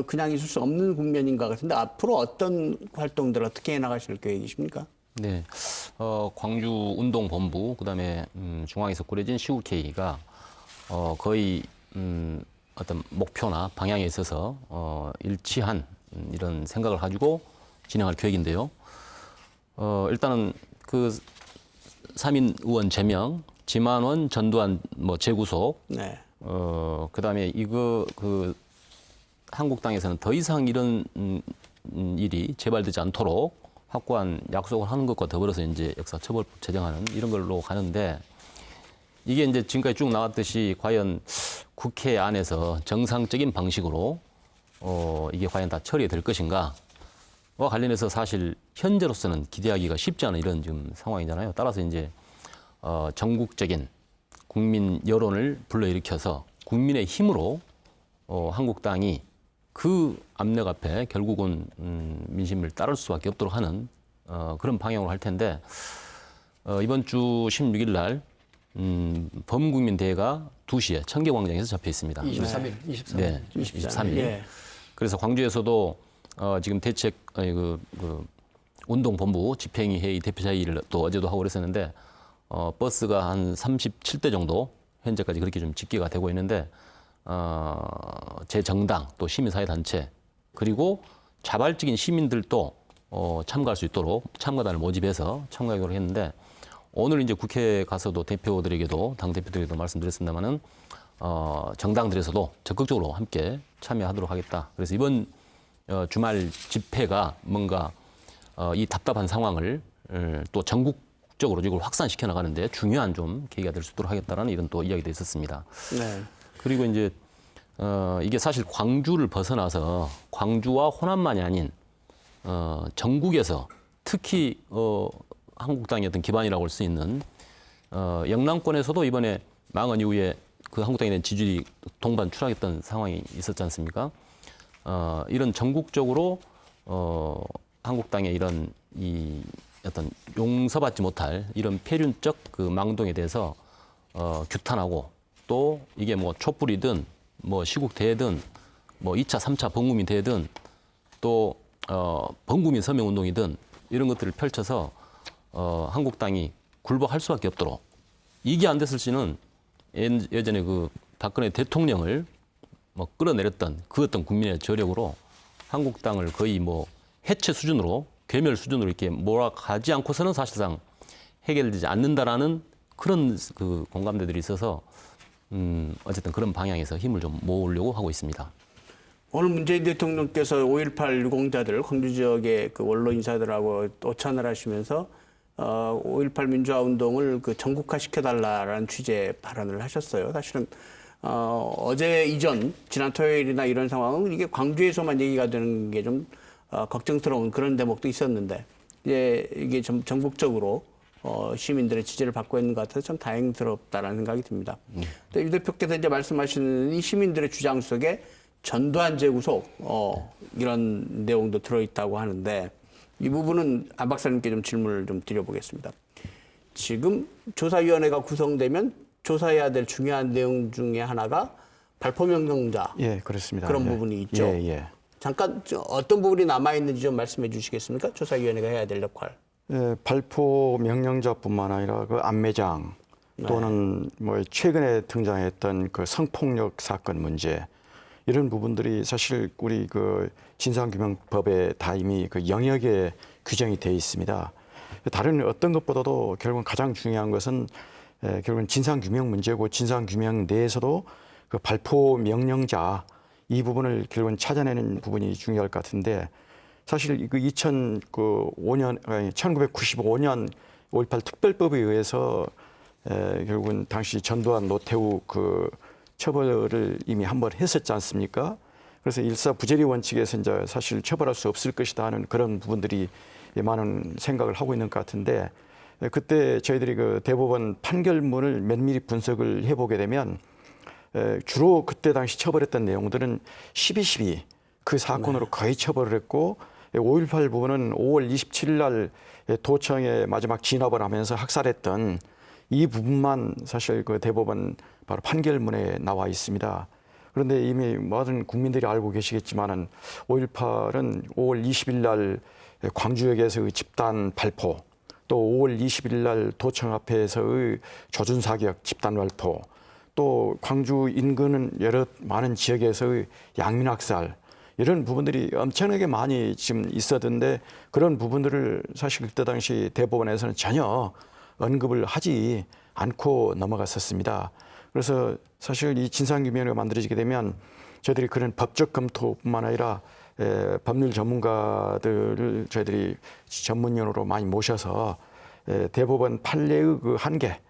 A: 그냥 있을 수 없는 국면인 것 같은데 앞으로 어떤 활동들 어떻게 해나가실 계획이십니까?
C: 네, 광주 운동본부 그다음에 중앙에서 꾸려진 시국회의가 거의 어떤 목표나 방향에 있어서 일치한 이런 생각을 가지고 진행할 계획인데요. 일단은 그 3인 의원 제명, 지만원, 전두환 재구속.
A: 네.
C: 그다음에 한국당에서는 더 이상 이런 일이 재발되지 않도록 확고한 약속을 하는 것과 더불어서 이제 역사처벌법 제정하는 이런 걸로 가는데 이게 이제 지금까지 쭉 나왔듯이 과연 국회 안에서 정상적인 방식으로 이게 과연 다 처리될 것인가와 관련해서 사실 현재로서는 기대하기가 쉽지 않은 이런 지금 상황이잖아요. 따라서 이제 전국적인 국민 여론을 불러일으켜서 국민의 힘으로 한국당이 그 압력 앞에 결국은 민심을 따를 수밖에 없도록 하는 그런 방향으로 할 텐데 이번 주 16일 날 범국민대회가 2시에 청계광장에서 잡혀 있습니다.
B: 23일.
C: 네, 23일.
A: 예.
C: 그래서 광주에서도 지금 대책 운동본부 집행위 회의 대표자회의를 또 어제도 하고 그랬었는데 버스가 한 37대 정도 현재까지 그렇게 좀 집계가 되고 있는데 제 정당 또 시민사회단체 그리고 자발적인 시민들도 참가할 수 있도록 참가단을 모집해서 참가하기로 했는데 오늘 이제 국회에 가서도 대표들에게도 당 대표들에게도 말씀드렸습니다마는 정당들에서도 적극적으로 함께 참여하도록 하겠다. 그래서 이번 주말 집회가 뭔가 이 답답한 상황을 또 전국적으로 이걸 확산시켜 나가는데 중요한 좀 계기가 될 수 있도록 하겠다라는 이런 또 이야기도 있었습니다.
A: 네.
C: 그리고 이제 이게 사실 광주를 벗어나서 광주와 호남만이 아닌 전국에서 특히 한국당의 어떤 기반이라고 할 수 있는 영남권에서도 이번에 망언 이후에 그 한국당에 대한 지지율이 동반 추락했던 상황이 있었지 않습니까? 이런 전국적으로 한국당의 이런 이 어떤 용서받지 못할 이런 폐륜적 그 망동에 대해서 규탄하고 또 이게 뭐 촛불이든 뭐 시국대회든 뭐 2차, 3차 범국민 대회든 또 범국민 서명운동이든 이런 것들을 펼쳐서 한국당이 굴복할 수밖에 없도록 이게 안 됐을 시는 예전에 그 박근혜 대통령을 뭐 끌어내렸던 그 어떤 국민의 저력으로 한국당을 거의 뭐 해체 수준으로 괴멸 수준으로 이렇게 몰아가지 않고서는 사실상 해결되지 않는다라는 그런 그 공감대들이 있어서 어쨌든 그런 방향에서 힘을 좀 모으려고 하고 있습니다.
A: 오늘 문재인 대통령께서 5.18 유공자들, 광주 지역의 그 원로 인사들하고 오찬을 하시면서 5.18 민주화 운동을 그 전국화 시켜달라라는 취지의 발언을 하셨어요. 사실은 어제 이전 지난 토요일이나 이런 상황은 이게 광주에서만 얘기가 되는 게 좀 걱정스러운 그런 대목도 있었는데 이게 좀 전국적으로 시민들의 지지를 받고 있는 것 같아서 참 다행스럽다라는 생각이 듭니다. 또 유 대표께서 이제 말씀하시는 이 시민들의 주장 속에 전두환 재구속 이런 내용도 들어있다고 하는데 이 부분은 안 박사님께 좀 질문을 좀 드려보겠습니다. 지금 조사위원회가 구성되면 조사해야 될 중요한 내용 중에 하나가 발포명령자.
D: 예, 그렇습니다.
A: 그런
D: 예.
A: 부분이 있죠.
D: 예, 예.
A: 잠깐 어떤 부분이 남아있는지 좀 말씀해 주시겠습니까? 조사위원회가 해야 될 역할.
D: 예, 발포 명령자뿐만 아니라 그 안매장 또는 뭐 최근에 등장했던 그 성폭력 사건 문제 이런 부분들이 사실 우리 그 진상규명법에 다 이미 그 영역에 규정이 되어 있습니다. 다른 어떤 것보다도 결국은 가장 중요한 것은 결국은 진상규명 문제고 진상규명 내에서도 그 발포 명령자 이 부분을 결국은 찾아내는 부분이 중요할 것 같은데 사실 그 1995년 5.18 특별법에 의해서 결국은 당시 전두환, 노태우 그 처벌을 이미 한번 했었지 않습니까? 그래서 일사부재리 원칙에서 이제 사실 처벌할 수 없을 것이다 하는 그런 부분들이 많은 생각을 하고 있는 것 같은데 그때 저희들이 그 대법원 판결문을 면밀히 분석을 해보게 되면 주로 그때 당시 처벌했던 내용들은 12.12 그 사건으로 거의 처벌을 했고 5.18 부분은 5월 27일 날 도청에 마지막 진압을 하면서 학살했던 이 부분만 사실 그 대법원 바로 판결문에 나와 있습니다. 그런데 이미 모든 국민들이 알고 계시겠지만은 5.18은 5월 20일 날 광주역에서의 집단 발포, 또 5월 20일 날 도청 앞에서의 조준사격 집단 발포, 또 광주 인근은 여러 많은 지역에서의 양민학살 이런 부분들이 엄청나게 많이 지금 있었는데 그런 부분들을 사실 그때 당시 대법원에서는 전혀 언급을 하지 않고 넘어갔었습니다. 그래서 사실 이 진상규명을 만들어지게 되면 저희들이 그런 법적 검토뿐만 아니라 법률 전문가들을 저희들이 전문위원으로 많이 모셔서 대법원 판례의 그 한계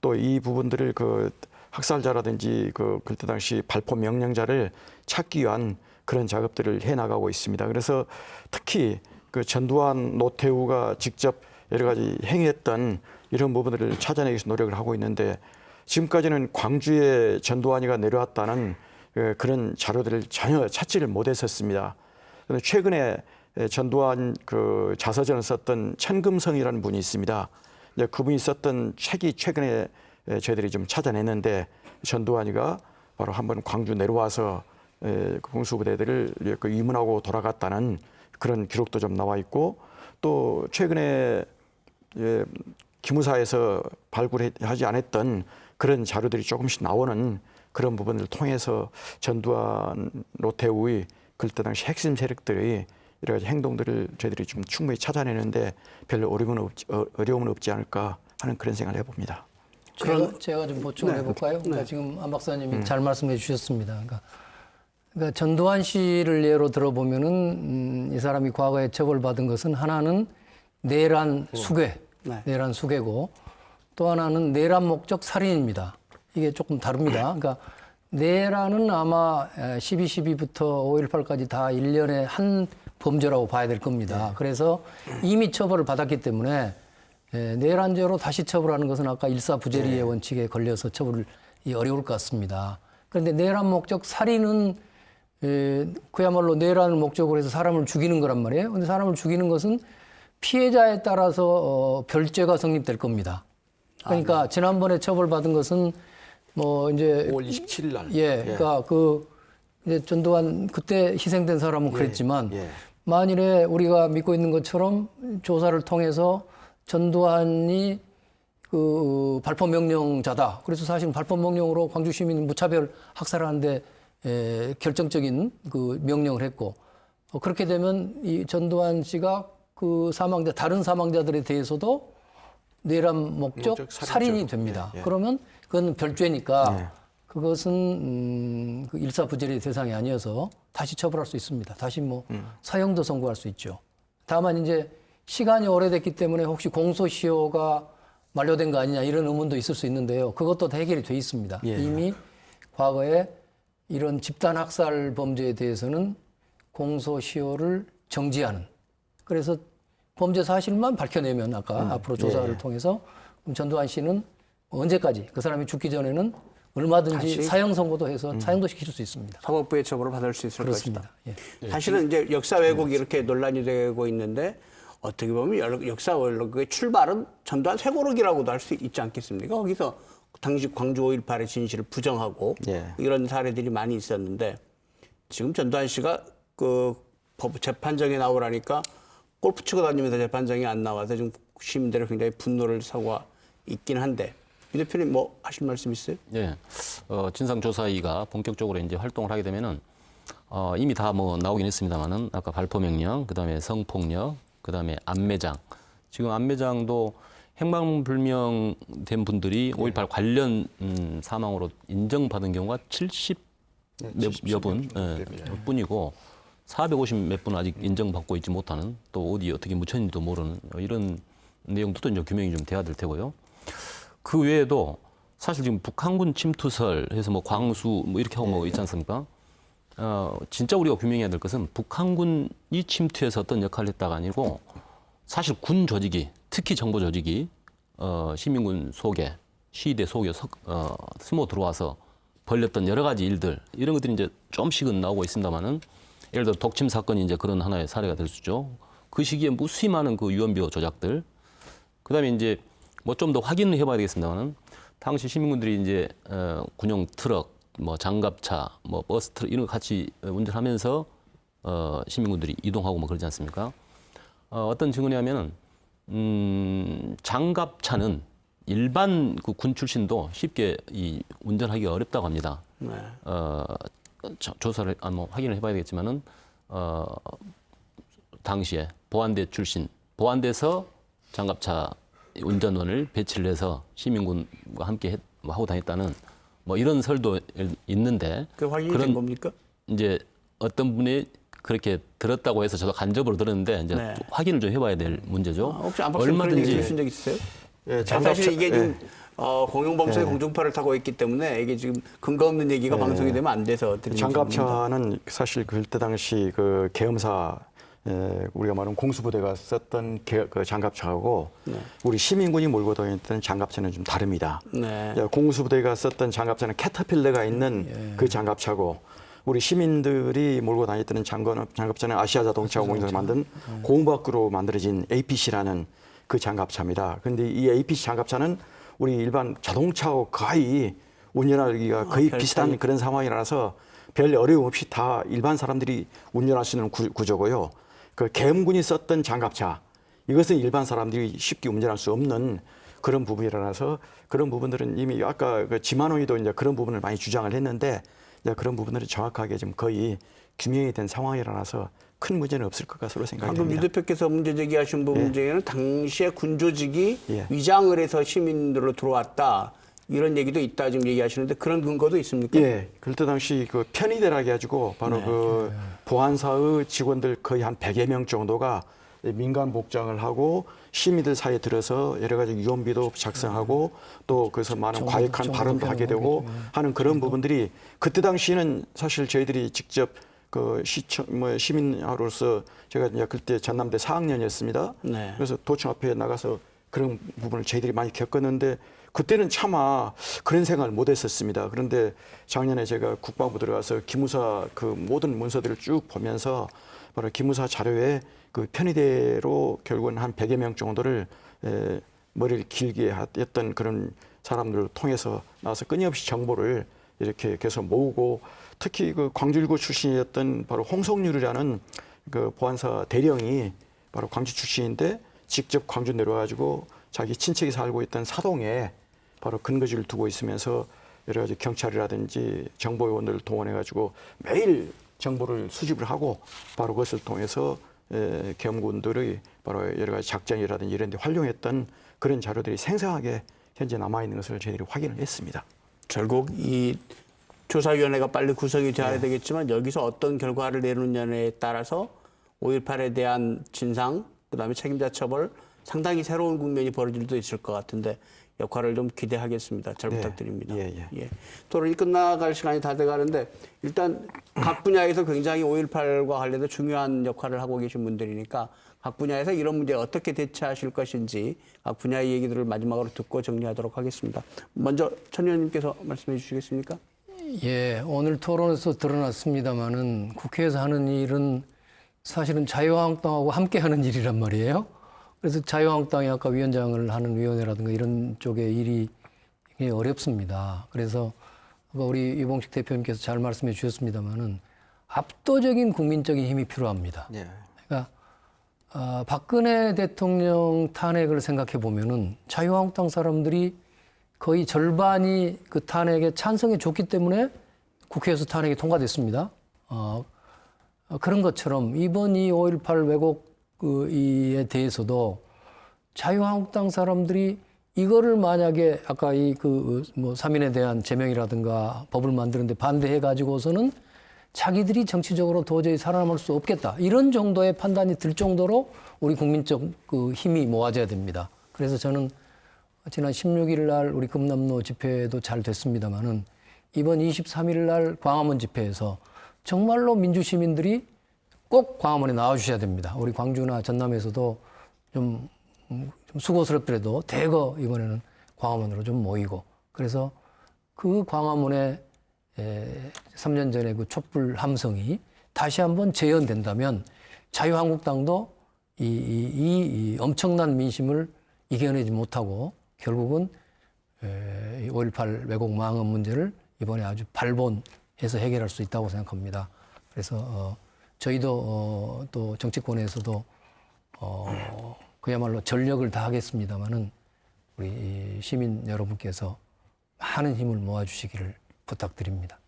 D: 또 이 부분들을 그 학살자라든지 그때 당시 발포 명령자를 찾기 위한 그런 작업들을 해 나가고 있습니다. 그래서 특히 그 전두환, 노태우가 직접 여러 가지 행했던 이런 부분들을 찾아내기 위해서 노력을 하고 있는데 지금까지는 광주에 전두환이가 내려왔다는 그런 자료들을 전혀 찾지를 못했었습니다. 그런데 최근에 전두환 그 자서전을 썼던 천금성이라는 분이 있습니다. 이제 그분이 썼던 책이 최근에 저희들이 좀 찾아냈는데 전두환이가 바로 한번 광주 내려와서 공수부대들을 위문하고 돌아갔다는 그런 기록도 좀 나와 있고 또 최근에 기무사에서 발굴하지 않았던 그런 자료들이 조금씩 나오는 그런 부분을 통해서 전두환, 노태우의 그때 당시 핵심 세력들의 여러 가지 행동들을 저희들이 좀 충분히 찾아내는데 별로 어려움은 없지 않을까 하는 그런 생각을 해봅니다.
B: 제가 좀 보충을 해볼까요? 그러니까 지금 안 박사님이 잘 말씀해 주셨습니다. 그러니까 전두환 씨를 예로 들어보면은 이 사람이 과거에 처벌받은 것은 하나는 내란 수괴, 내란 수괴고 또 하나는 내란 목적 살인입니다. 이게 조금 다릅니다. 그러니까 내란은 아마 12.12부터 5.18까지 다 일련의 한 범죄라고 봐야 될 겁니다. 그래서 이미 처벌을 받았기 때문에 내란죄로 다시 처벌하는 것은 아까 일사부재리의 원칙에 걸려서 처벌이 어려울 것 같습니다. 그런데 내란 목적 살인은 그야말로 내란을 목적으로 해서 사람을 죽이는 거란 말이에요. 그런데 사람을 죽이는 것은 피해자에 따라서 별죄가 성립될 겁니다. 그러니까 지난번에 처벌받은 것은 뭐 이제
D: 5월 27일 날.
B: 그러니까 그 이제 전두환 그때 희생된 사람은 그랬지만
D: 예.
B: 만일에 우리가 믿고 있는 것처럼 조사를 통해서 전두환이 그 발포 명령자다. 그래서 사실 발포 명령으로 광주 시민 무차별 학살하는데 결정적인 그 명령을 했고 그렇게 되면 이 전두환 씨가 그 사망자 다른 사망자들에 대해서도 내란 목적 살인이 됩니다.
D: 예.
B: 그러면 그건 별죄니까
D: 예.
B: 그것은 그 일사부재의 대상이 아니어서 다시 처벌할 수 있습니다. 다시 뭐 사형도 선고할 수 있죠. 다만 이제 시간이 오래됐기 때문에 혹시 공소시효가 만료된 거 아니냐 이런 의문도 있을 수 있는데요. 그것도 다 해결이 돼 있습니다.
D: 예.
B: 이미 과거에 이런 집단 학살 범죄에 대해서는 공소시효를 정지하는. 그래서 범죄 사실만 밝혀내면 아까 앞으로 조사를 통해서 그럼 전두환 씨는 언제까지 그 사람이 죽기 전에는 얼마든지
A: 다시?
B: 사형 선고도 해서 사형도 시킬 수 있습니다.
A: 사법부의 처벌을 받을 수 있을 것이다.
B: 그렇습니다. 예.
A: 사실은 이제 역사 왜곡이 이렇게 논란이 되고 있는데 어떻게 보면 역사 왜곡의 출발은 전두환 쇠고르기라고도 할 수 있지 않겠습니까? 거기서 당시 광주 5.18의 진실을 부정하고
D: 예.
A: 이런 사례들이 많이 있었는데 지금 전두환 씨가 그 재판정에 나오라니까 골프 치고 다니면서 재판정에 안 나와서 지금 시민들이 굉장히 분노를 사고 있긴 한데 이 대표님 뭐 하실 말씀 있어요?
C: 예, 진상조사위가 본격적으로 이제 활동을 하게 되면은 이미 다 뭐 나오긴 했습니다만은 아까 발포 명령, 그다음에 성폭력, 그다음에 안매장. 지금 안매장도 행방불명된 분들이 5.18 관련 사망으로 인정받은 경우가 70 몇 분 뿐이고 450 몇 분 아직 인정받고 있지 못하는 또 어디 어떻게 묻혔는지도 모르는 이런 내용도 또 이제 규명이 좀 돼야 될 테고요. 그 외에도 사실 지금 북한군 침투설 해서 뭐 광수 뭐 이렇게 하고 뭐 있지 않습니까? 진짜 우리가 규명해야 될 것은 북한군이 침투해서 어떤 역할을 했다가 아니고 사실 군 조직이 특히 정보 조직이 시민군 속에 시위대 속에 숨어 들어와서 벌렸던 여러 가지 일들 이런 것들이 이제 좀씩은 나오고 있습니다만은 예를 들어 독침 사건이 이제 그런 하나의 사례가 될 수 있죠. 그 시기에 무수히 많은 그 유언비어 조작들, 그다음에 이제 뭐 좀 더 확인을 해봐야 되겠습니다만은 당시 시민군들이 이제 군용 트럭, 뭐 장갑차, 뭐 버스 트럭 이런 거 같이 운전하면서 시민군들이 이동하고 뭐 그러지 않습니까? 어떤 증언이냐면은 장갑차는 일반 그 군 출신도 쉽게 이 운전하기가 어렵다고 합니다.
A: 네.
C: 조사를 뭐 확인을 해봐야 되겠지만은 당시에 보안대 출신 보안대에서 장갑차 운전원을 배치를 해서 시민군과 함께 하고 다녔다는 뭐 이런 설도 있는데
A: 그 확인이 된 겁니까?
C: 이제 어떤 분이 그렇게 들었다고 해서 저도 간접으로 들었는데 이제
A: 네.
C: 확인을 좀 해봐야 될 문제죠.
A: 혹시 안 박사님 그런 얘기 들으신 적 있어요?
D: 예,
A: 사실 이게 지금 공영방송의
D: 예.
A: 공중파를 타고 있기 때문에 이게 지금 근거 없는 얘기가 방송이 되면 안 돼서 드리는
D: 장갑차는 사실 그때 당시 그 계엄사 우리가 말하는 공수부대가 썼던 그 장갑차하고 우리 시민군이 몰고 다녔던 장갑차는 좀 다릅니다.
A: 네.
D: 공수부대가 썼던 장갑차는 캐터필러가 있는 그 장갑차고 우리 시민들이 몰고 다녔던 장갑차는 아시아자동차 공장에서 만든 고무바크로 만들어진 APC라는 그 장갑차입니다. 그런데 이 APC 장갑차는 우리 일반 자동차하고 거의 운전하기가 거의 비슷한 그런 상황이라서 별 어려움 없이 다 일반 사람들이 운전할 수 있는 구조고요. 그 계엄군이 썼던 장갑차, 이것은 일반 사람들이 쉽게 운전할 수 없는 그런 부분이라서 그런 부분들은 이미 아까 그 지만호이도 이제 그런 부분을 많이 주장을 했는데 이제 그런 부분들은 정확하게 좀 거의 규명이 된 상황이라서 큰 문제는 없을 것 같으로 생각이
A: 방금 유
D: 됩니다.
A: 대표께서 문제 제기하신 부분 중에는 당시에 군 조직이
D: 예.
A: 위장을 해서 시민들로 들어왔다 이런 얘기도 있다 지금 얘기하시는데 그런 근거도 있습니까?
D: 예, 그때 당시 그 편의대라 해가지고 바로 그 보안사의 직원들 거의 한 100여 명 정도가 민간 복장을 하고 시민들 사이에 들어서 여러 가지 유언비도 작성하고 또 그래서 많은 과격한 발언도 하게 되고 하는 그런 부분들이 그때 당시에는 사실 저희들이 직접 그 시민으로서 제가 이제 그때 전남대 4학년이었습니다.
A: 네.
D: 그래서 도청 앞에 나가서 그런 부분을 저희들이 많이 겪었는데 그때는 차마 그런 생각을 못 했었습니다. 그런데 작년에 제가 국방부 들어가서 기무사 그 모든 문서들을 쭉 보면서 바로 기무사 자료에 그 편의대로 결국은 한 100여 명 정도를 머리를 길게 했던 그런 사람들을 통해서 나와서 끊임없이 정보를 이렇게 계속 모으고 특히 그 광주1구 출신이었던 바로 홍성률이라는 그 보안사 대령이 바로 광주 출신인데 직접 광주 내려와가지고 자기 친척이 살고 있던 사동에 바로 근거지를 두고 있으면서 여러 가지 경찰이라든지 정보요원들을 동원해가지고 매일 정보를 수집을 하고 바로 그것을 통해서 계엄군들의 바로 여러 가지 작전이라든지 이런 데 활용했던 그런 자료들이 생생하게 현재 남아있는 것을 저희들이 확인을 했습니다.
A: 결국 이 조사위원회가 빨리 구성이 돼야 되겠지만 여기서 어떤 결과를 내놓느냐에 따라서 5.18에 대한 진상, 그다음에 책임자 처벌 상당히 새로운 국면이 벌어질 수도 있을 것 같은데 역할을 좀 기대하겠습니다. 잘 부탁드립니다. 예. 토론이 끝나갈 시간이 다 돼가는데 일단 각 분야에서 굉장히 5.18과 관련해서 중요한 역할을 하고 계신 분들이니까 각 분야에서 이런 문제에 어떻게 대처하실 것인지 각 분야의 얘기들을 마지막으로 듣고 정리하도록 하겠습니다. 먼저 천 의원님께서 말씀해 주시겠습니까?
B: 예, 오늘 토론에서 드러났습니다마는 국회에서 하는 일은 사실은 자유한국당하고 함께 하는 일이란 말이에요. 그래서 자유한국당이 아까 위원장을 하는 위원회라든가 이런 쪽의 일이 굉장히 어렵습니다. 그래서 우리 유봉식 대표님께서 잘 말씀해 주셨습니다마는 압도적인 국민적인 힘이 필요합니다. 그러니까 박근혜 대통령 탄핵을 생각해 보면은 자유한국당 사람들이 거의 절반이 그 탄핵에 찬성해 줬기 때문에 국회에서 탄핵이 통과됐습니다. 그런 것처럼 이번 이 5.18 왜곡에 대해서도 자유한국당 사람들이 이거를 만약에 아까 뭐 3인에 대한 제명이라든가 법을 만드는데 반대해 가지고서는 자기들이 정치적으로 도저히 살아남을 수 없겠다. 이런 정도의 판단이 들 정도로 우리 국민적 그 힘이 모아져야 됩니다. 그래서 저는 지난 16일 날 우리 금남로 집회도 잘 됐습니다마는 이번 23일 날 광화문 집회에서 정말로 민주시민들이 꼭 광화문에 나와주셔야 됩니다. 우리 광주나 전남에서도 좀 수고스럽더라도 대거 이번에는 광화문으로 좀 모이고 그래서 그 광화문에 3년 전에 그 촛불 함성이 다시 한번 재현된다면 자유한국당도 이 엄청난 민심을 이겨내지 못하고 결국은 5.18 왜곡 망언 문제를 이번에 아주 발본해서 해결할 수 있다고 생각합니다. 그래서 저희도 또 정치권에서도 그야말로 전력을 다하겠습니다마는 우리 시민 여러분께서 많은 힘을 모아주시기를 부탁드립니다.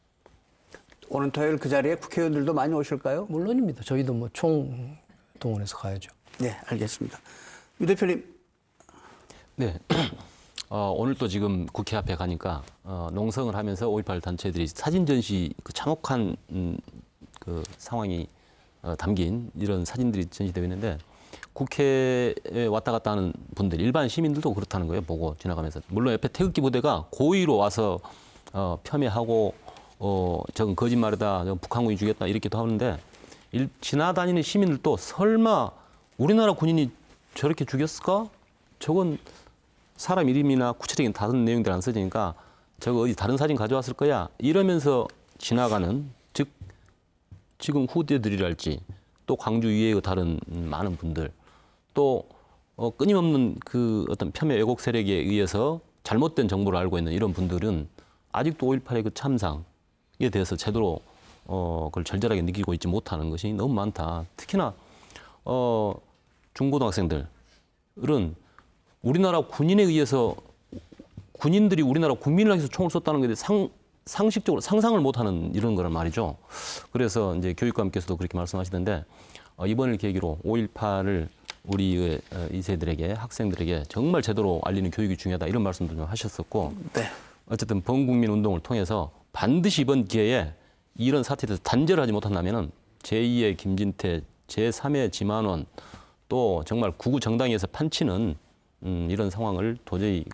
A: 오는 토요일 그 자리에 국회의원들도 많이 오실까요?
B: 물론입니다. 저희도 뭐 총동원해서 가야죠.
A: 네, 알겠습니다. 유 대표님.
C: 네. 오늘 또 지금 국회 앞에 가니까 농성을 하면서 5.18 단체들이 사진 전시 그 참혹한 그 상황이 담긴 이런 사진들이 전시되어 있는데 국회에 왔다 갔다 하는 분들, 일반 시민들도 그렇다는 거예요. 보고 지나가면서. 물론 옆에 태극기 부대가 고의로 와서 폄훼하고 저건 거짓말이다, 저건 북한군이 죽였다 이렇게도 하는데 지나다니는 시민들도 설마 우리나라 군인이 저렇게 죽였을까? 저건 사람 이름이나 구체적인 다른 내용들 안 써지니까 저거 어디 다른 사진 가져왔을 거야 이러면서 지나가는 즉 지금 후대들이랄지 또 광주 이외의 다른 많은 분들 또 끊임없는 그 어떤 폄훼 왜곡 세력에 의해서 잘못된 정보를 알고 있는 이런 분들은 아직도 5.18의 그 참상에 대해서 제대로 그걸 절절하게 느끼고 있지 못하는 것이 너무 많다. 특히나 중고등학생들은 우리나라 군인에 의해서 군인들이 우리나라 국민을 위해서 총을 쐈다는 것에 상식적으로 상상을 못하는 이런 거란 말이죠. 그래서 이제 교육감께서도 그렇게 말씀하시던데 이번을 계기로 5.18을 우리 2세들에게 학생들에게 정말 제대로 알리는 교육이 중요하다 이런 말씀도 좀 하셨었고
A: 네.
C: 어쨌든 범국민 운동을 통해서 반드시 이번 기회에 이런 사태에 대해서 단절을 하지 못한다면은 제2의 김진태, 제3의 지만원 또 정말 구구 정당에서 판치는 이런 상황을 도저히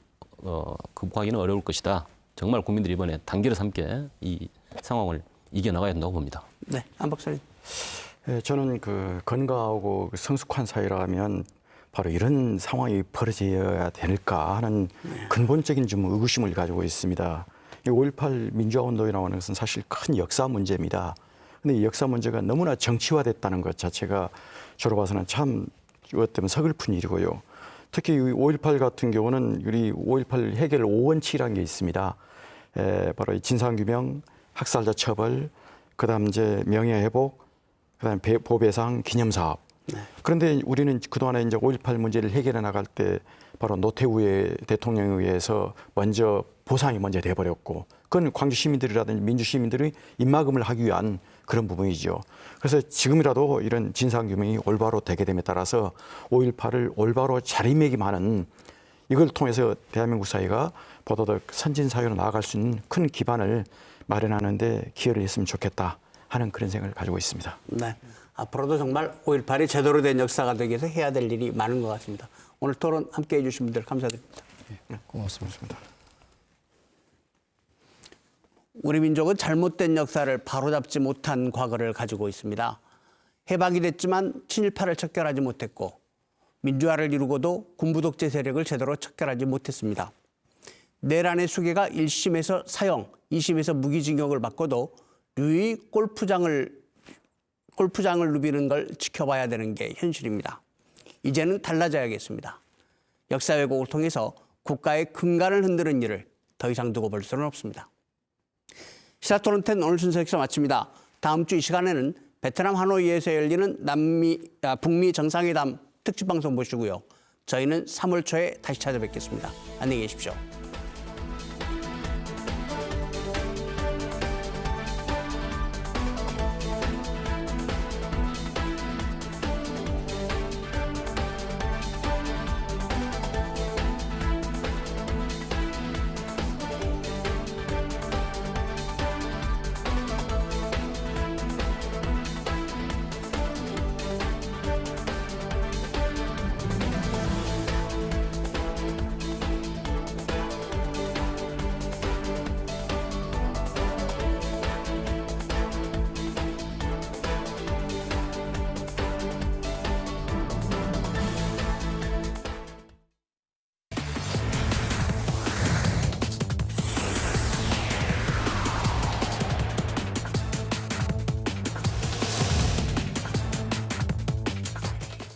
C: 극복하기는 어려울 것이다. 정말 국민들이 이번에 단계를 함께 이 상황을 이겨나가야 된다고 봅니다.
A: 네, 안 박사님.
D: 네, 저는 그 건강하고 성숙한 사회라면 바로 이런 상황이 벌어져야 될까 하는 근본적인 좀 의구심을 가지고 있습니다. 5.18 민주화 운동이라고 하는 것은 사실 큰 역사 문제입니다. 근데 이 역사 문제가 너무나 정치화됐다는 것 자체가 저로 봐서는 참 이것 때문에 서글픈 일이고요. 특히 5.18 같은 경우는 우리 5.18 해결 5원칙이라는 게 있습니다. 바로 이 진상규명, 학살자 처벌, 그다음 이제 명예회복, 그다음 보배상, 기념사업. 그런데 우리는 그동안에 이제 5.18 문제를 해결해 나갈 때 바로 노태우의 대통령에 의해서 먼저 보상이 먼저 돼버렸고, 그건 광주 시민들이라든지 민주 시민들이 입막음을 하기 위한 그런 부분이죠. 그래서 지금이라도 이런 진상규명이 올바로 되게 됨에 따라서 5.18을 올바로 자리매김하는, 이걸 통해서 대한민국 사회가 보다 더 선진 사회로 나아갈 수 있는 큰 기반을 마련하는 데 기여를 했으면 좋겠다 하는 그런 생각을 가지고 있습니다.
A: 네. 앞으로도 정말 5.18이 제대로 된 역사가 되기 위해서 해야 될 일이 많은 것 같습니다. 오늘 토론 함께해 주신 분들 감사드립니다.
B: 고맙습니다.
A: 우리 민족은 잘못된 역사를 바로잡지 못한 과거를 가지고 있습니다. 해방이 됐지만 친일파를 척결하지 못했고, 민주화를 이루고도 군부 독재 세력을 제대로 척결하지 못했습니다. 내란의 수괴가 1심에서 사형, 2심에서 무기징역을 받고도 유유히 골프장을 누비는 걸 지켜봐야 되는 게 현실입니다. 이제는 달라져야겠습니다. 역사 왜곡을 통해서 국가의 근간을 흔드는 일을 더 이상 두고 볼 수는 없습니다. 시사토론10 오늘 순서 여기서 마칩니다. 다음 주 이 시간에는 베트남 하노이에서 열리는 북미 정상회담 특집방송 보시고요. 저희는 3월 초에 다시 찾아뵙겠습니다. 안녕히 계십시오.